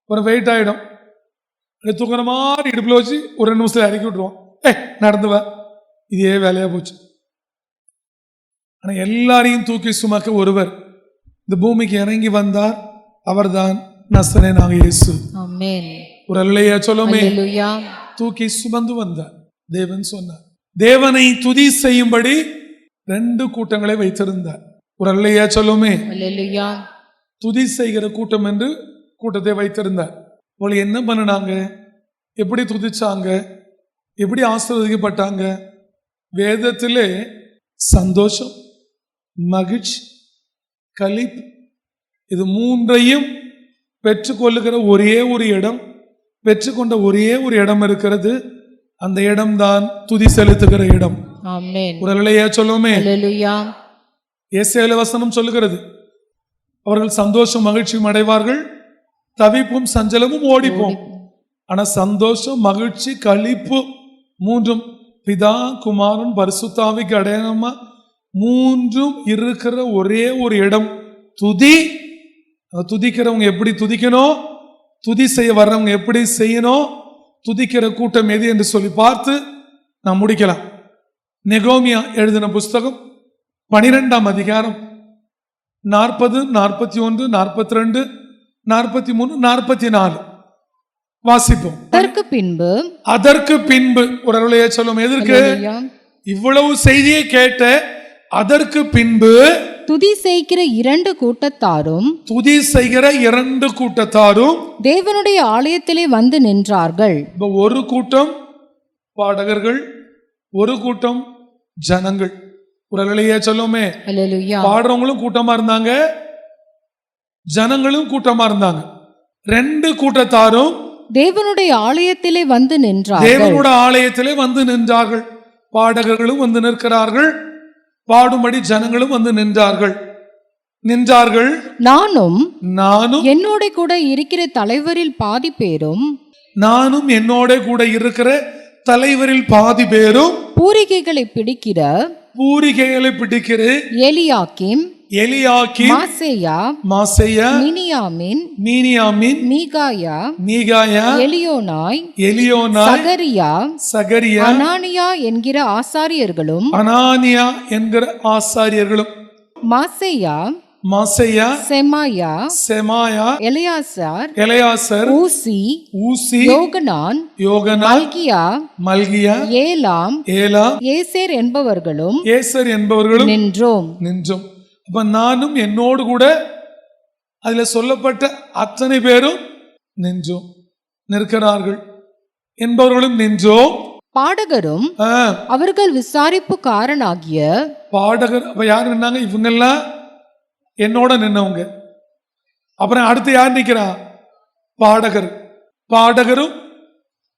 ஒரு வெயிட் ஆயிடும், தூக்குற மாதிரி இடுப்புல வச்சு ஒரு 2 நிமிஷத்துல இறக்கி விட்டுருவோம். நடந்துவ, இதே வேலையா போச்சு. ஆனா எல்லாரையும் தூக்கி சுமக்க ஒருவர் இந்த பூமிக்கு இறங்கி வந்தார். அவர்தான் நசரேயனாகிய இயேசு. ஒரு அல்லையா சொல்லுமே. தூக்கி சுமந்து வந்தார். தேவன் சொன்னார், தேவனை துதி செய்யும்படி 2 கூட்டங்களை வைத்திருந்தார். ஒரு அல்லையா சொல்லுமே. துதி செய்கிற கூட்டம் என்று கூட்டத்தை வைத்திருந்தார். அவள் என்ன பண்ணினாங்க, எப்படி துதிச்சாங்க, எப்படி ஆசீர்வதிக்கப்பட்டாங்க? வேதத்திலே சந்தோஷம், மகிழ்ச்சி, களிப்பு, இது 3ஐயும் பெற்றுக்கொள்ளுகிற ஒரே ஒரு இடம், பெற்றுக்கொண்ட ஒரே ஒரு இடம் இருக்கிறது. அந்த இடம்தான் துதி செலுத்துகிற இடம். ஒரு அல்லேலூயா சொல்லுமே. ஏசாயா வசனம் சொல்லுகிறது, அவர்கள் சந்தோஷம் மகிழ்ச்சியும் அடைவார்கள், தவிப்பும் சஞ்சலமும் ஓடிப்போம். ஆனா சந்தோஷம், மகிழ்ச்சி, களிப்பு 3ம் பிதா, குமாரன், பரிசுத்தாவிக்கு அடையாளமா 3ம் இருக்கிற ஒரே ஒரு இடம் துதி. துதிக்கிறவங்க எப்படி துதிக்கணும், துதி செய்ய வர்றவங்க எப்படி செய்யணும், துதிக்கிற கூட்டம் எது என்று சொல்லி பார்த்து நாம் முடிக்கலாம். நெகோமியா எழுதின புஸ்தகம் 12ஆம் அதிகாரம் 40, 41, 42, 43, 44 வாசிப்போம். அதற்கு பின்பு ஒரு அருளையை சொல்லும். எதற்கு இவ்வளவு செய்தியை கேட்ட அதற்கு பின்பு
துதி செய்கிற 2 கூட்டத்தாரும் தேவனுடைய ஆலயத்திலே வந்து நின்றார்கள்.
ஒரு கூட்டம் பாடகர்கள், ஒரு கூட்டம் ஜனங்கள். ஒரு அல்லேலூயா சொல்லுமே. பாடுறவங்களும் கூட்டமா இருந்தாங்க, ஜனங்களும் கூட்டமா இருந்தாங்க. 2 கூட்டத்தாரும்
தேவனுடைய ஆலயத்திலே வந்து நின்றார்கள்.
தேவனுடைய ஆலயத்திலே வந்து நின்றார்கள். பாடகர்களும் வந்து நிற்கிறார்கள், பாடும்படி ஜனங்களும் வந்து நின்றார்கள்.
நானும் என்னோட கூட இருக்கிற தலைவரில் பாதி பேரும் பூரிகைகளை பிடிக்கிற எலியாக்கிம், மாசேயா, மினியாமின், மீகாயா, எலியோனாய், சகரியா, அனானியா என்கிற ஆசாரியர்களும் மாசேயா,
மாசையா,
செமாயா,
செமாயா,
எலியாசார்,
எலையாசர்,
ஊசி,
ஊசி,
யோகனான்,
யோகனா,
மல்கியா,
மல்கியா,
ஏலாம்,
ஏலாம்,
ஏசேர் என்பவர்களும்
ஏசர் என்பவர்களும்
நின்றோம்.
நின்றோம். அப்ப நானும் என்னோடு கூட அதுல சொல்லப்பட்ட அத்தனை பேரும் நின்றோம், நிற்கிறார்கள் என்பவர்களும் நின்றோம்.
பாடகரும் அவர்கள் விசாரிப்புக்காரனாகிய
பாடகர், அப்ப யார் நின்னாங்க? இவங்கெல்லாம் என்னோட நின்னவங்க. அப்புறம் அடுத்து யார் நிக்கிறா? பாடகர். பாடகரும்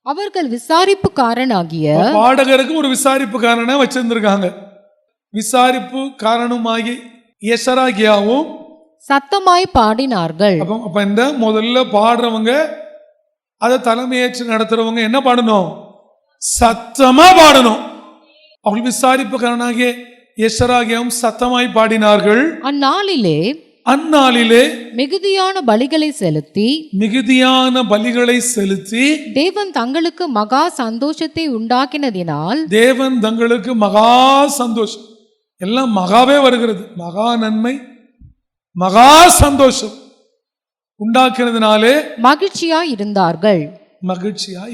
அவர்கள் விசாரிப்புக்காரனாகிய
பாடகருக்கு ஒரு விசாரிப்பு காரணம் வச்சிருந்திருக்காங்க. விசாரிப்பு காரணமாகி எசராகியாவும்
சத்தமாய் பாடினார்கள்.
அப்ப இந்த முதல்ல பாடுறவங்க, அதை தலைமையேற்று நடத்துறவங்க என்ன பாடணும்? சத்தமா பாடணும். அவங்க விசாரிப்பு காரணாகிய எசராகியாவும் சத்தமாய் பாடினார்கள். அந்நாளிலே
மிகுதியான பலிகளை செலுத்தி தேவன் தங்களுக்கு மகா சந்தோஷத்தை உண்டாக்கினதினால்,
தேவன் தங்களுக்கு மகா சந்தோஷம், எல்லாம் மகாவே வருகிறது, மகா நன்மை, மகா சந்தோஷம் உண்டாக்கினதினாலே
மகிழ்ச்சியாய்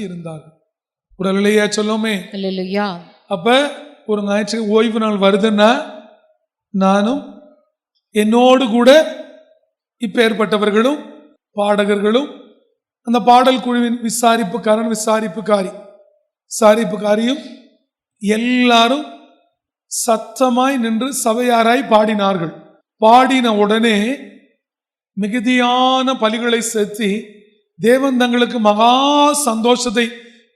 இருந்தார்கள்.
உடலையா சொல்லுமே.
அல்லேலூயா.
அப்ப ஒரு ஞாயிற்று ஓய்வு நாள் வருதுன்னா நானும் என்னோடு கூட இப்ப ஏற்பட்டவர்களும் பாடகர்களும் அந்த பாடல் குழுவின் விசாரிப்புக்காரியும் எல்லாரும் சத்தமாய் நின்று சபையாராய் பாடினார்கள். பாடின உடனே மிகுதியான பலிகளை செலுத்தி தேவன் தங்களுக்கு மகா சந்தோஷத்தை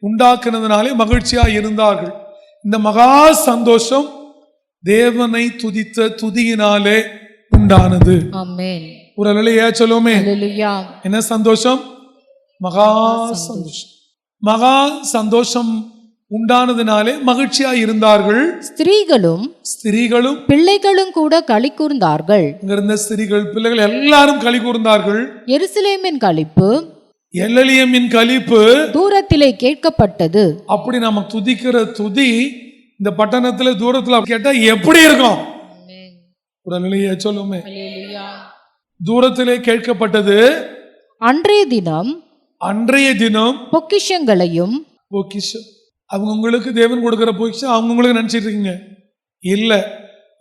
உண்டாக்குனதுனாலே மகிழ்ச்சியாய் இருந்தார்கள். இந்த மகா சந்தோஷம் தேவனை துதித்த துதியினாலே உண்டானது.
ஆமென்.
ஒரு அல்லேலூயா சொல்லுமே.
அல்லேலூயா.
என்ன சந்தோஷம்? மகா சந்தோஷம். மகா சந்தோஷம் உண்டானதினாலே மகிழ்ச்சியாய் இருந்தார்கள்.
ஸ்திரீகளும் பிள்ளைகளும் கூட களி கூர்ந்தார்கள்.
இங்க இருந்த ஸ்திரீகள் பிள்ளைகள் எல்லாரும் களி கூர்ந்தார்கள்.
எருசலேமின்
களிப்பு
தூரத்திலே கேட்கப்பட்டது.
அப்படி நம்ம துதிக்கிற துதி இந்த பட்டணத்துல தூரத்துல கேட்டா எப்படி இருக்கும்? ஒரு அல்லேலூயா சொல்லுமே. தூரத்திலே கேட்கப்பட்டது. அன்றைய தினம்
பொக்கிஷங்களையும்
அவங்க உங்களுக்கு தேவன் கொடுக்கிற பொக்கிஷம் அவங்க உங்களுக்கு நினைச்சிட்டு இருக்கீங்க இல்ல.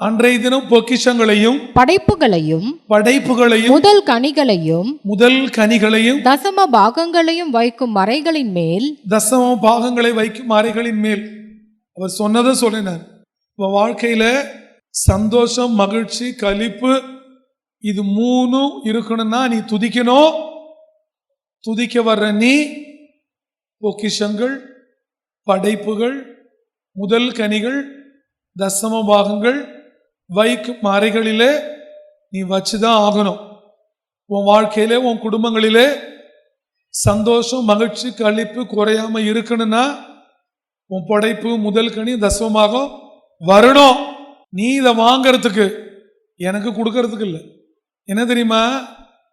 அன்றைய தினம் பொக்கிஷங்களையும்
படைப்புகளையும் முதல் கனிகளையும் தசம பாகங்களையும் வைக்கும் மறைகளின் மேல்
அவர் சொன்னதை சொல்லினார். வாழ்க்கையில சந்தோஷம், மகிழ்ச்சி, களிப்பு இது மூணும் இருக்கணும்னா நீ துதிக்கணும். துதிக்க வர்ற நீ பொக்கிஷங்கள், படைப்புகள், முதல் கனிகள், தசம பாகங்கள் வைக்கும் அறைகளிலே நீ வச்சுதான் ஆகணும். உன் வாழ்க்கையிலே உன் குடும்பங்களிலே சந்தோஷம், மகிழ்ச்சி, களிப்பு குறையாம இருக்கணும்னா உன் படைப்பு, முதல் கனி, தசமமாக வரணும். நீ இதை வாங்கறதுக்கு, எனக்கு கொடுக்கறதுக்கு இல்லை. என்ன தெரியுமா,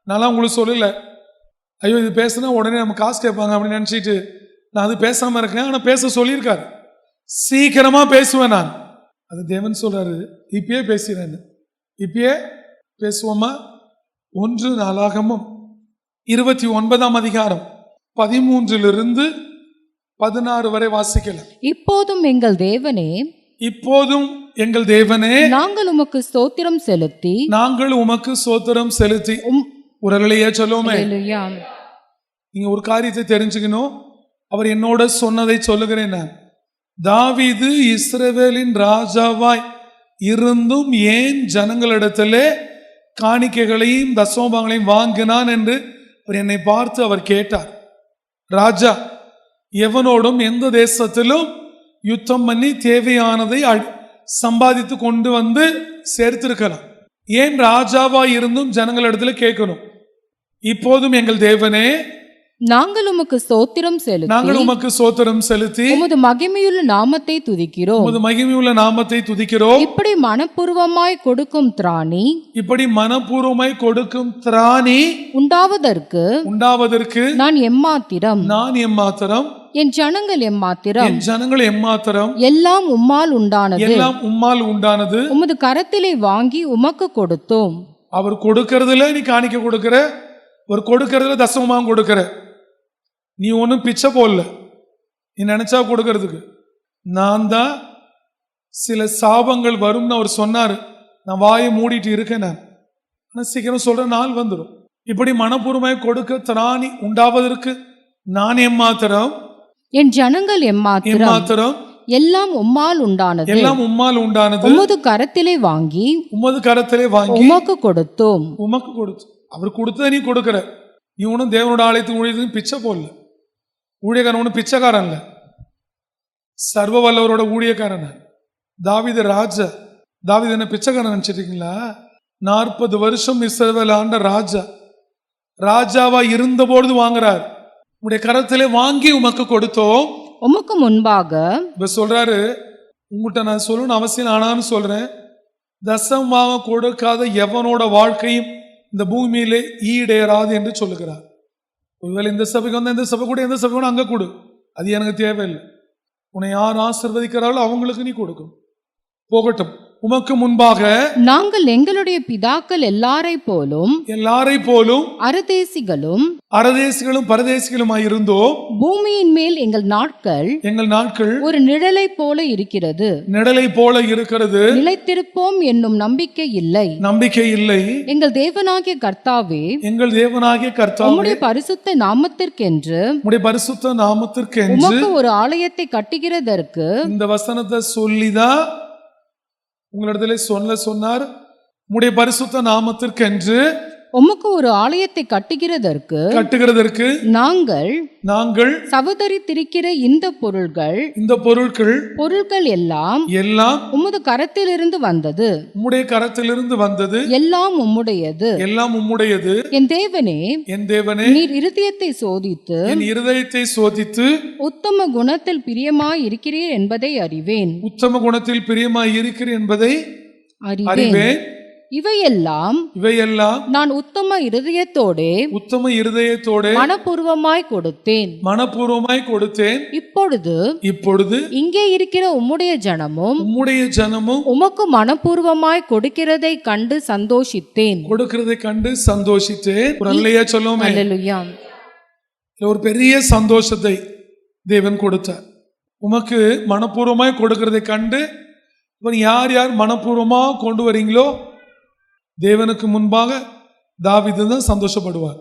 நான் உங்களுக்கு சொல்லல, ஐயோ இது பேசுனா உடனே நம்ம காசு கேட்பாங்க அப்படின்னு நினைச்சிட்டு நான் அது பேசாம இருக்கேன். ஆனா பேச சொல்லியிருக்காரு, சீக்கிரமா பேசுவேன் நான். அது தேவன் சொல்றாரு, இப்பயே பேசுறேன்னு. இப்பயே பேசுவோமா? 1 நாளாகமம் 29ஆம் அதிகாரம் 13 16 வரை வாசிக்கலாம்.
இப்போதும் எங்கள் தேவனே நாங்கள் உமக்கு ஸ்தோத்திரம் செலுத்தி
ஒரு அல்லேலூயா சொல்லுவோமே. நீங்க ஒரு காரியத்தை தெரிஞ்சுக்கணும். அவர் என்னோட சொன்னதை சொல்லுகிறேன் நான். தாவீது இஸ்ரவேலின் ராஜாவாய் இருந்தும் ஏன் ஜனங்களிடத்திலே காணிக்கைகளையும் தசமபாகங்களையும் வாங்கினான் என்று அவர் என்னை பார்த்து அவர் கேட்டார். ராஜா எவனோடும் எந்த தேசத்திலும் யுத்தம் பண்ணி தேவையானதை சம்பாதித்து கொண்டு வந்து சேர்த்திருக்கலாம். ஏன் ராஜாவாய் இருந்தும் ஜனங்களிடத்துல கேட்கணும். இப்போதும் எங்கள் தேவனே
நாங்கள் உமக்கு ஸ்தோத்திரம் செலுத்தி
நாங்கள் உமக்கு ஸ்தோத்திரம் செலுத்தி
உமது மகிமையுள்ள நாமத்தை துதிக்கிறோம்.
உமது மகிமையுள்ள நாமத்தை துதிக்கிறோம்.
இப்படி மனப்பூர்வமாய் கொடுக்கும் திராணி
இப்படி மனப்பூர்வமாய் கொடுக்கும் திராணி
உண்டாவதற்கு நான் எம்மாத்திரம், என் ஜனங்கள் எம்மாத்திரம், எல்லாம் உம்மால் உண்டானது, உமது கரத்திலே வாங்கி உமக்கு கொடுத்தோம்.
அவர் கொடுக்கறதுல நீ காணிக்க கொடுக்கிற, ஒரு கொடுக்கறதுல தசமமாக கொடுக்கிற. நீ ஒன்றும் பிச்சை போடல, நீ நினைச்சா கொடுக்கறதுக்கு. நான் தான் சில சாபங்கள் வரும்னு அவர் சொன்னார். நான் வாயை மூடிட்டு இருக்கேன். நான் ஆனால் சீக்கிரம் சொல்ற நாள் வந்துடும். இப்படி மனப்பூர்வமாய் கொடுக்க திராணி உண்டாவதற்கு நான் எம்மாத்திரம்,
என் ஜனங்கள் எம்மாத்திரம், எல்லாம் உம்மால் உண்டானது, உமது கரத்திலே வாங்கி உமக்கு கொடுத்தோம்.
அவர் கொடுத்ததை நீ கொடுக்கிற. நீ ஒன்றும் தேவனோட ஆலயத்துக்கு ஊழியத்துக்கு பிச்சை போடல. ஊழியக்காரன் ஒன்றும் பிச்சைக்காரன் இல்லை, சர்வ வல்லவரோட ஊழியக்காரன். தாவீது ராஜா. தாவீது என்ன பிச்சைக்காரன் நினைச்சிட்டீங்களா? 40 வருஷம் இஸ்ரவேல் ஆண்ட ராஜாவா இருந்தபோது வாங்குறார். உடைய கரத்திலே வாங்கி உமக்கு கொடுத்தோம்.
உமக்கு முன்பாக
இப்ப சொல்றாரு, உங்கள்கிட்ட நான் சொல்லணும்னு அவசியம் ஆனான்னு சொல்றேன். தசமாக கொடுக்காத எவனோட வாழ்க்கையும் இந்த பூமியிலே ஈடேறாது என்று சொல்லுகிறார். ஒருவேளை இந்த சபைக்கு வந்து இந்த சபை கூட, எந்த சபை கூட அங்கே கொடு, அது எனக்கு தேவையில்லை. உன்னை யார் ஆசீர்வதிக்கிறார்களோ அவங்களுக்கு நீ கொடுக்கும். போகட்டும். உமக்கு முன்பாக
நாங்கள் எங்களுடைய பிதாக்கள் எல்லாரை போலும் அரதேசிகளும்
பரதேசிகளுமாய் இருந்தோம்.
பூமியின் மேல் எங்கள் நாட்கள் ஒரு நிழலை போல இருக்கிறது. நிலைத்திருப்போம் என்னும் நம்பிக்கை இல்லை. எங்கள் தேவனாகிய கர்த்தாவே, உம்முடைய பரிசுத்த நாமத்திற்கென்று உமக்கு ஒரு ஆலயத்தை கட்டுகிறதற்கு.
இந்த வசனத்தை சொல்லிதான் உங்களிடத்துல சொன்னார். உம்முடைய பரிசுத்த நாமத்திற்கென்று
உமக்கு ஒரு ஆலயத்தை கட்டுகிறதற்கு நாங்கள் சகோதரித்திருக்கிற இந்த பொருட்கள் எல்லாம் உமது கரத்திலிருந்து வந்தது. எல்லாம் உம்முடையது. என் தேவனே, நீர் இருதயத்தை சோதித்து உத்தம குணத்தில் பிரியமாய் இருக்கிறீர் என்பதை அறிவேன். அறிவேன். இவையெல்லாம் நான் உத்தம இருதயத்தோடே மனப்பூர்வமாய் கொடுத்தேன். இப்பொழுது இங்கே இருக்கிற உம்முடைய ஜனமும் உமக்கு மனப்பூர்வமாய் கொடுக்கிறதை கண்டு சந்தோஷித்தேன். அல்லேலூயா.
ஒரு பெரிய சந்தோஷத்தை தேவன் கொடுத்தார். உமக்கு மனப்பூர்வமாய் கொடுக்கிறதை கண்டு யார் மனப்பூர்வமா கொண்டு வரீங்களோ தேவனுக்கு முன்பாக தாவீது தான் சந்தோஷப்படுவார்.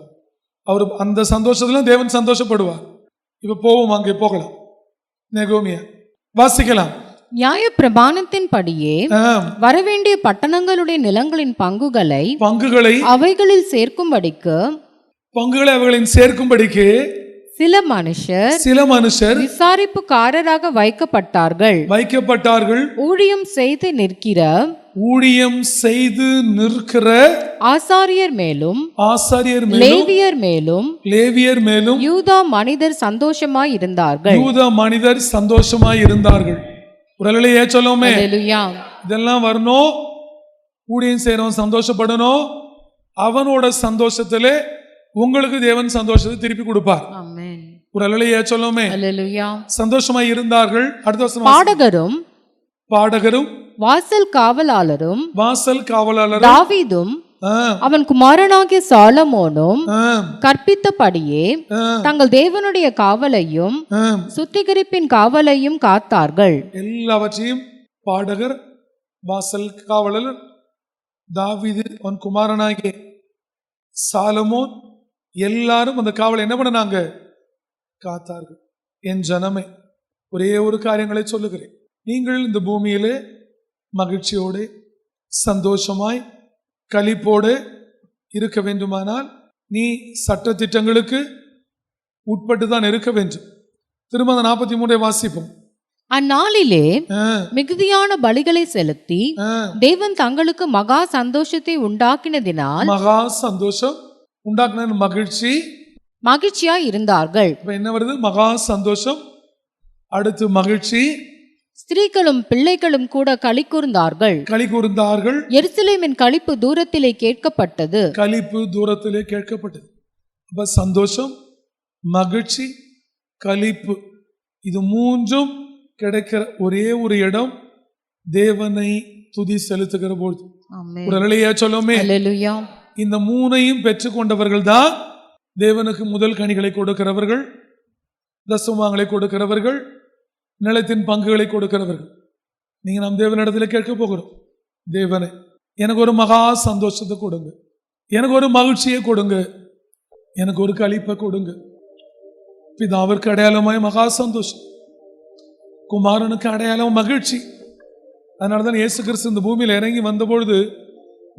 அவர் அந்த சந்தோஷத்துல தேவன் சந்தோஷப்படுவார். இப்ப போவோம், அங்கே போகலாம். நெகோமியா வாசிக்கலாம்.
நியாய பிரமாணத்தின் படியே வரவேண்டிய பட்டணங்களுடைய நிலங்களின் பங்குகளை அவைகளில் சேர்க்கும்படிக்கு சில மனுஷர் விசாரிப்புக்காரராக வைக்கப்பட்டார்கள். ஊழியம் செய்து நிற்கிற ஆசாரியர் மேலும் லேவியர் மேலும் யூதா மனிதர் சந்தோஷமாய் இருந்தார்கள்.
உரலையே சொல்லுமே, இதெல்லாம் வரணும். ஊழியம் செய்யறவன் சந்தோஷப்படணும். அவனோட சந்தோஷத்திலே உங்களுக்கு தேவன் சந்தோஷத்தை திருப்பி கொடுப்பார். உரலையே சொல்லுமே, சந்தோஷமாய் இருந்தார்கள். அடுத்த வசனம். பாடகரும்
வாசல் காவலாளரும்
தாவீதும்
அவன் குமாரனாகிய சாலமோனும் கற்பித்தபடியே தங்கள் தேவனுடைய காவலையும் சுத்திகரிப்பின் காவலையும் காத்தார்கள்.
எல்லாவற்றையும் பாடகர், வாசல் காவலர், தாவீது, அவன் குமாரனாகிய சாலமோன் எல்லாரும் அந்த காவலை என்ன பண்ணாங்க? காத்தார்கள். என் ஜனமே, ஒரே ஒரு காரியங்களை சொல்லுகிறேன். நீங்கள் இந்த பூமியிலே மகிழ்ச்சியோடு சந்தோஷமாய் களிப்போடு இருக்க வேண்டுமானால் நீ சட்ட திட்டங்களுக்கு உட்பட்டு தான் இருக்க வேண்டும். திரும்ப 43 வாசிப்போம்.
அந்நாளிலே மிகுதியான பலிகளை செலுத்தி தேவன் தங்களுக்கு மகா சந்தோஷத்தை உண்டாக்கினதினால்,
மகா சந்தோஷம் உண்டாக்கின மகிழ்ச்சி
மகிழ்ச்சியாய் இருந்தார்கள்.
இப்ப என்ன வருது? மகா சந்தோஷம், அடுத்து மகிழ்ச்சி,
ஸ்திரீகளும் பிள்ளைகளும் கூட களி கூர்ந்தார்கள்.
களி கூர்ந்தார்கள்.
எருசலேமின் களிப்பு தூரத்திலே கேட்கப்பட்டது.
களிப்பு தூரத்திலே கேட்கப்பட்டது. அப்ப சந்தோஷம், மகிழ்ச்சி, களிப்பு, இது மூன்றும் கிடைக்கிற ஒரே ஒரு இடம் தேவனை துதி செலுத்துகிற பொழுது. உடனடியா சொல்லுமே, இந்த மூணையும் பெற்றுக்கொண்டவர்கள் தான் தேவனுக்கு முதல் கனிகளை கொடுக்கிறவர்கள், தசமாங்களை கொடுக்கிறவர்கள், நிலத்தின் பங்குகளை கொடுக்கிறவர்கள். நீங்க நம் தேவனிடத்துல கேட்க போகிறோம், தேவனே எனக்கு ஒரு மகா சந்தோஷத்தை கொடுங்க, எனக்கு ஒரு மகிழ்ச்சியை கொடுங்க, எனக்கு ஒரு களிப்பை கொடுங்க. பிதாவிற்கு அடையாளமாய் மகா சந்தோஷம், குமாரனுக்கு அடையாளம் மகிழ்ச்சி. அதனாலதான் இயேசு கிறிஸ்து இந்த பூமியில் இறங்கி வந்தபொழுது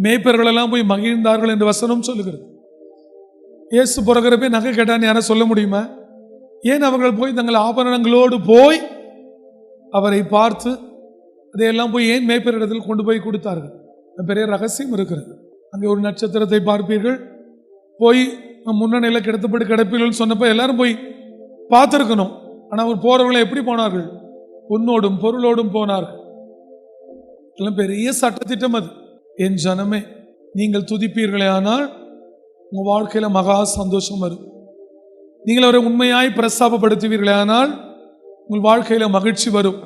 மேய்ப்பர்கள் எல்லாம் போய் மகிழ்ந்தார்கள் என்று வசனம் சொல்லுகிறது. இயேசு பிறகுறப்பே நகை கேட்டான்னு யாரும் சொல்ல முடியுமா? ஏன் அவர்கள் போய் தங்கள் ஆபரணங்களோடு போய் அவரை பார்த்து அதையெல்லாம் போய் ஏன் மேய்ப்பரிடத்தில் கொண்டு போய் கொடுத்தார்கள்? பெரிய ரகசியம் இருக்கிறது. அங்கே ஒரு நட்சத்திரத்தை பார்ப்பீர்கள், போய் முன்னணியில் கிடத்தப்பட்டு கிடப்பீர்கள் சொன்னப்போ எல்லாரும் போய் பார்த்துருக்கணும். ஆனால் அவர் போறவர்களை எப்படி போனார்கள்? பொன்னோடும் பொருளோடும் போனார்கள். பெரிய சட்டத்திட்டம் அது. என் ஜனமே, நீங்கள் துதிப்பீர்களே ஆனால் உங்க வாழ்க்கையில மகா சந்தோஷம் வரும். நீங்கள் அவரை உண்மையாய் பிரஸ்தாபப்படுத்துவீர்களே ஆனால் உங்கள் வாழ்க்கையில மகிழ்ச்சி வரும்.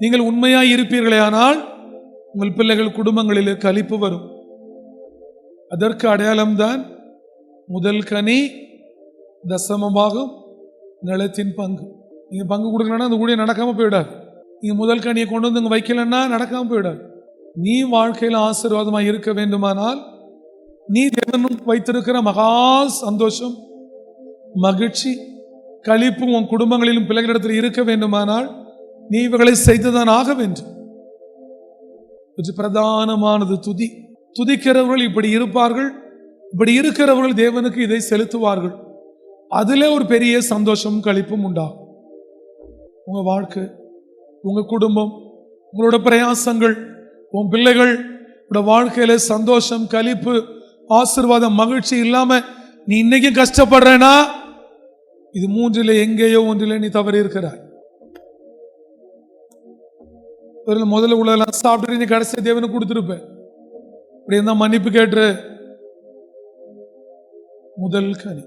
நீங்கள் உண்மையாய் இருப்பீர்களே ஆனால் உங்கள் பிள்ளைகள் குடும்பங்களிலே களிப்பு வரும். அதற்கு அடையாளம்தான் முதல் கனி, தசமபாகம், நிலத்தின் பங்கு. நீங்க பங்கு கொடுக்கலன்னா அந்த ஊழியம் நடக்காம போயிடாது. நீங்க முதல் கனியை கொண்டு வந்து வைக்கலன்னா நடக்காம போயிடாது. நீ வாழ்க்கையில் ஆசீர்வாதமாக இருக்க வேண்டுமானால், நீ தேவன் வைத்திருக்கிற மகா சந்தோஷம், மகிழ்ச்சி, களிப்பும் உன் குடும்பங்களிலும் பிள்ளைகளிடத்தில் இருக்க வேண்டுமானால் நீ இவர்களை செய்துதான் ஆக வேண்டும். பிரதானமானது துதி. துதிக்கிறவர்கள் இப்படி இருப்பார்கள். இப்படி இருக்கிறவர்கள் தேவனுக்கு இதை செலுத்துவார்கள். அதிலே ஒரு பெரிய சந்தோஷம் களிப்பும் உண்டாகும். உங்க வாழ்க்கை, உங்க குடும்பம், உங்களோட பிரயாசங்கள், உன் பிள்ளைகள் வாழ்க்கையில சந்தோஷம், களிப்பு, ஆசீர்வாதம், மகிழ்ச்சி இல்லாம நீ இன்னைக்கு கஷ்டப்படுறேனா, இது மூன்றில் எங்கேயோ ஒன்றில் நீ தவறி இருக்கிறாய். முதல்ல உள்ள சாப்பிட்டு நீ கடைசி தேவனுக்கு கொடுத்துருப்ப. இப்படி இருந்தா மன்னிப்பு கேட்டு முதல் கனி.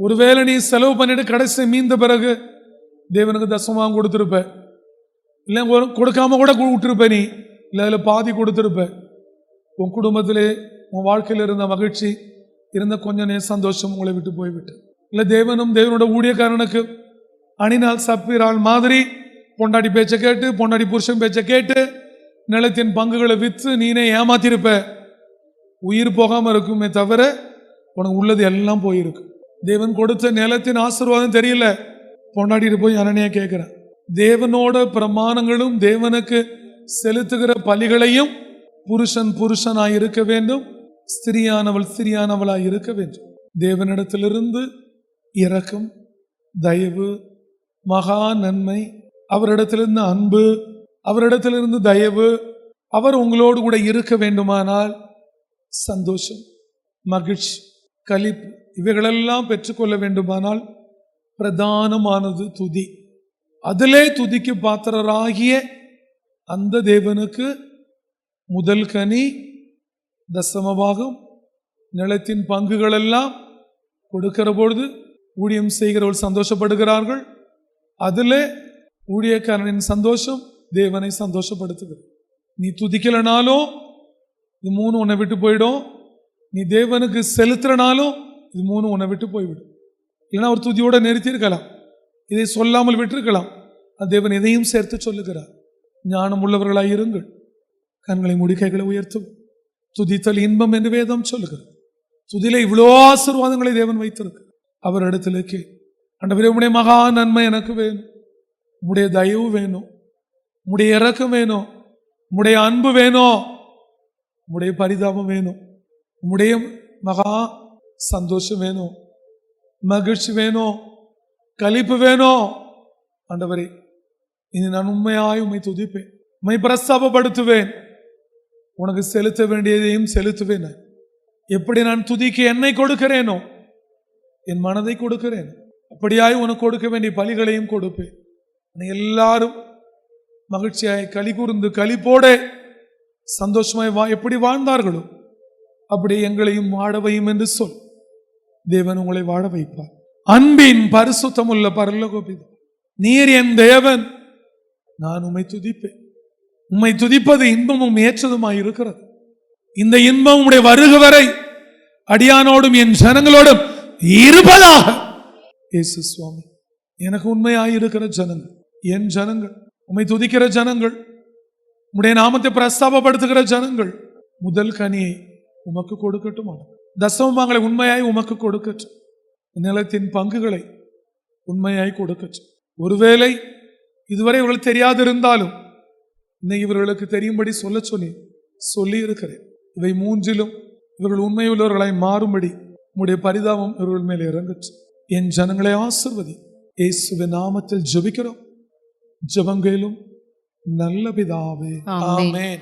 ஒருவேளை நீ செலவு பண்ணிட்டு கடைசி மீந்த பிறகு தேவனுக்கு தசமாக கொடுத்திருப்ப, இல்லை கொடுக்காம கூட விட்டுருப்ப, நீ இல்லை அதில் பாதி கொடுத்திருப்ப. உன் குடும்பத்திலே உன் வாழ்க்கையில் இருந்த மகிழ்ச்சி, இருந்த கொஞ்ச நேரம் சந்தோஷம் உங்களை விட்டு போய்விட்டு. இல்லை தேவனும் தேவனோட ஊழியக்காரனுக்கு அணினால் சப்பிரால் மாதிரி பொண்டாடி பேச்சை கேட்டு, பொண்டாடி புருஷன் பேச்சை கேட்டு, நிலத்தின் பங்குகளை விற்று நீனே ஏமாத்திருப்ப. உயிர் போகாம இருக்குமே தவிர உனக்கு உள்ளது எல்லாம் போயிருக்கு. தேவன் கொடுத்த நிலத்தின் ஆசீர்வாதம் தெரியல, பொண்டாடிட்டு போய் அனனையா கேட்கிறேன். தேவனோட பிரமாணங்களும் தேவனுக்கு செலுத்துகிற பலிகளையும் புருஷன் புருஷனாய் இருக்க வேண்டும், ஸ்திரியானவள் ஸ்திரியானவளாய் இருக்க வேண்டும். தேவனிடத்திலிருந்து இரக்கம், தயவு, மகா நன்மை, அவரிடத்திலிருந்து அன்பு, அவரிடத்திலிருந்து தயவு, அவர் உங்களோடு கூட இருக்க வேண்டுமானால் சந்தோஷம், மகிழ்ச்சி, களிப்பு இவைகளெல்லாம் பெற்றுக்கொள்ள வேண்டுமானால் பிரதானமானது துதி. அதிலே துதிக்கு பாத்திரராகிய அந்த தேவனுக்கு முதல் கனி, தசமபாகம், நிலத்தின் பங்குகள் எல்லாம் கொடுக்கிற பொழுது ஊழியம் செய்கிறவர்கள் சந்தோஷப்படுகிறார்கள். அதிலே ஊழியக்காரனின் சந்தோஷம் தேவனை சந்தோஷப்படுத்துகிறது. நீ துதிக்கலனாலும் இது மூணு உன்னை விட்டு போயிடும். நீ தேவனுக்கு செலுத்துறனாலும் இது மூணு உன்னை விட்டு போய்விடும். இல்லைன்னா ஒரு துதியோட நிறுத்தியிருக்கலாம், இதை சொல்லாமல் விட்டிருக்கலாம். தேவன் எதையும் சேர்த்து சொல்லுகிறார். ஞானம் உள்ளவர்களாய் இருங்கள், கண்களை மூடி கைகளை உயர்த்தும். துதித்தல் இன்பம் என்று வேதம் சொல்லுகிறது. துதியில இவ்வளோ ஆசீர்வாதங்களை தேவன் வைத்திருக்கு. அவரிடத்திலேக்கு ஆண்டவரே, உம்முடைய மகா நன்மை எனக்கு வேணும், உம்முடைய தயவு வேணும், உம்முடைய இரக்கம் வேணும், உம்முடைய அன்பு வேணும், உம்முடைய பரிதாபம் வேணும், உம்முடைய மகா சந்தோஷம் வேணும், மகிழ்ச்சி வேணும், களிப்பு வேணும். ஆண்டவரே, இனி நான் உண்மையாய் உம்மை துதிப்பேன், உம்மை பிரஸ்தாபப்படுத்துவேன், உனக்கு செலுத்த வேண்டியதையும் செலுத்துவேன். எப்படி நான் துதிக்கு என்னை கொடுக்கிறேனோ என் மனதை கொடுக்கிறேன். அப்படியாய் உனக்கு கொடுக்க வேண்டிய பலிகளையும் கொடுப்பேன். எல்லாரும் மகிழ்ச்சியாய் களி கூர்ந்து களிப்போட சந்தோஷமாய் எப்படி வாழ்ந்தார்களோ அப்படி எங்களையும் வாழவையும் என்று சொல். தேவன் உங்களை வாழ வைப்பார். அன்பின் பரிசுத்தமுள்ள பரலோக பிதா, நீர் என் தேவன், நான் உம்மை துதிப்பேன். உம்மை துதிப்பது இன்பமும் ஏற்றதுமாய் இருக்கிறது. இந்த இன்பம் உம்முடைய வருக வரை அடியானோடும் என் ஜனங்களோடும் இருப்பதாக. இயேசு சுவாமி, எனக்கு உண்மையாயிருக்கிற ஜனங்கள், என் ஜனங்கள், உம்மை துதிக்கிற ஜனங்கள், உம்முடைய நாமத்தை பிரஸ்தாபப்படுத்துகிற ஜனங்கள் முதல் கனியை உமக்கு கொடுக்கட்டும். தசமங்களை உண்மையாய் உமக்கு கொடுக்கட்டும். நிலத்தின் பங்குகளை உண்மையாய் கொடுக்கட்டும். ஒருவேளை இதுவரை இவர்கள் தெரியாதிருந்தாலும் இன்னைக்கு இவர்களுக்கு தெரியும்படி சொல்லி இருக்கிறேன். இவை மூன்றிலும் இவர்கள் உண்மையுள்ளவர்களாய் மாறும்படி உம்முடைய பரிதாபம் இவர்கள் மேலே இறங்கட்டும். என் ஜனங்களை ஆசீர்வதி. இயேசுவின் நாமத்தில் ஜெபிக்கிறோம். ஜெபங்களும் நல்ல பிதாவே, ஆமென்.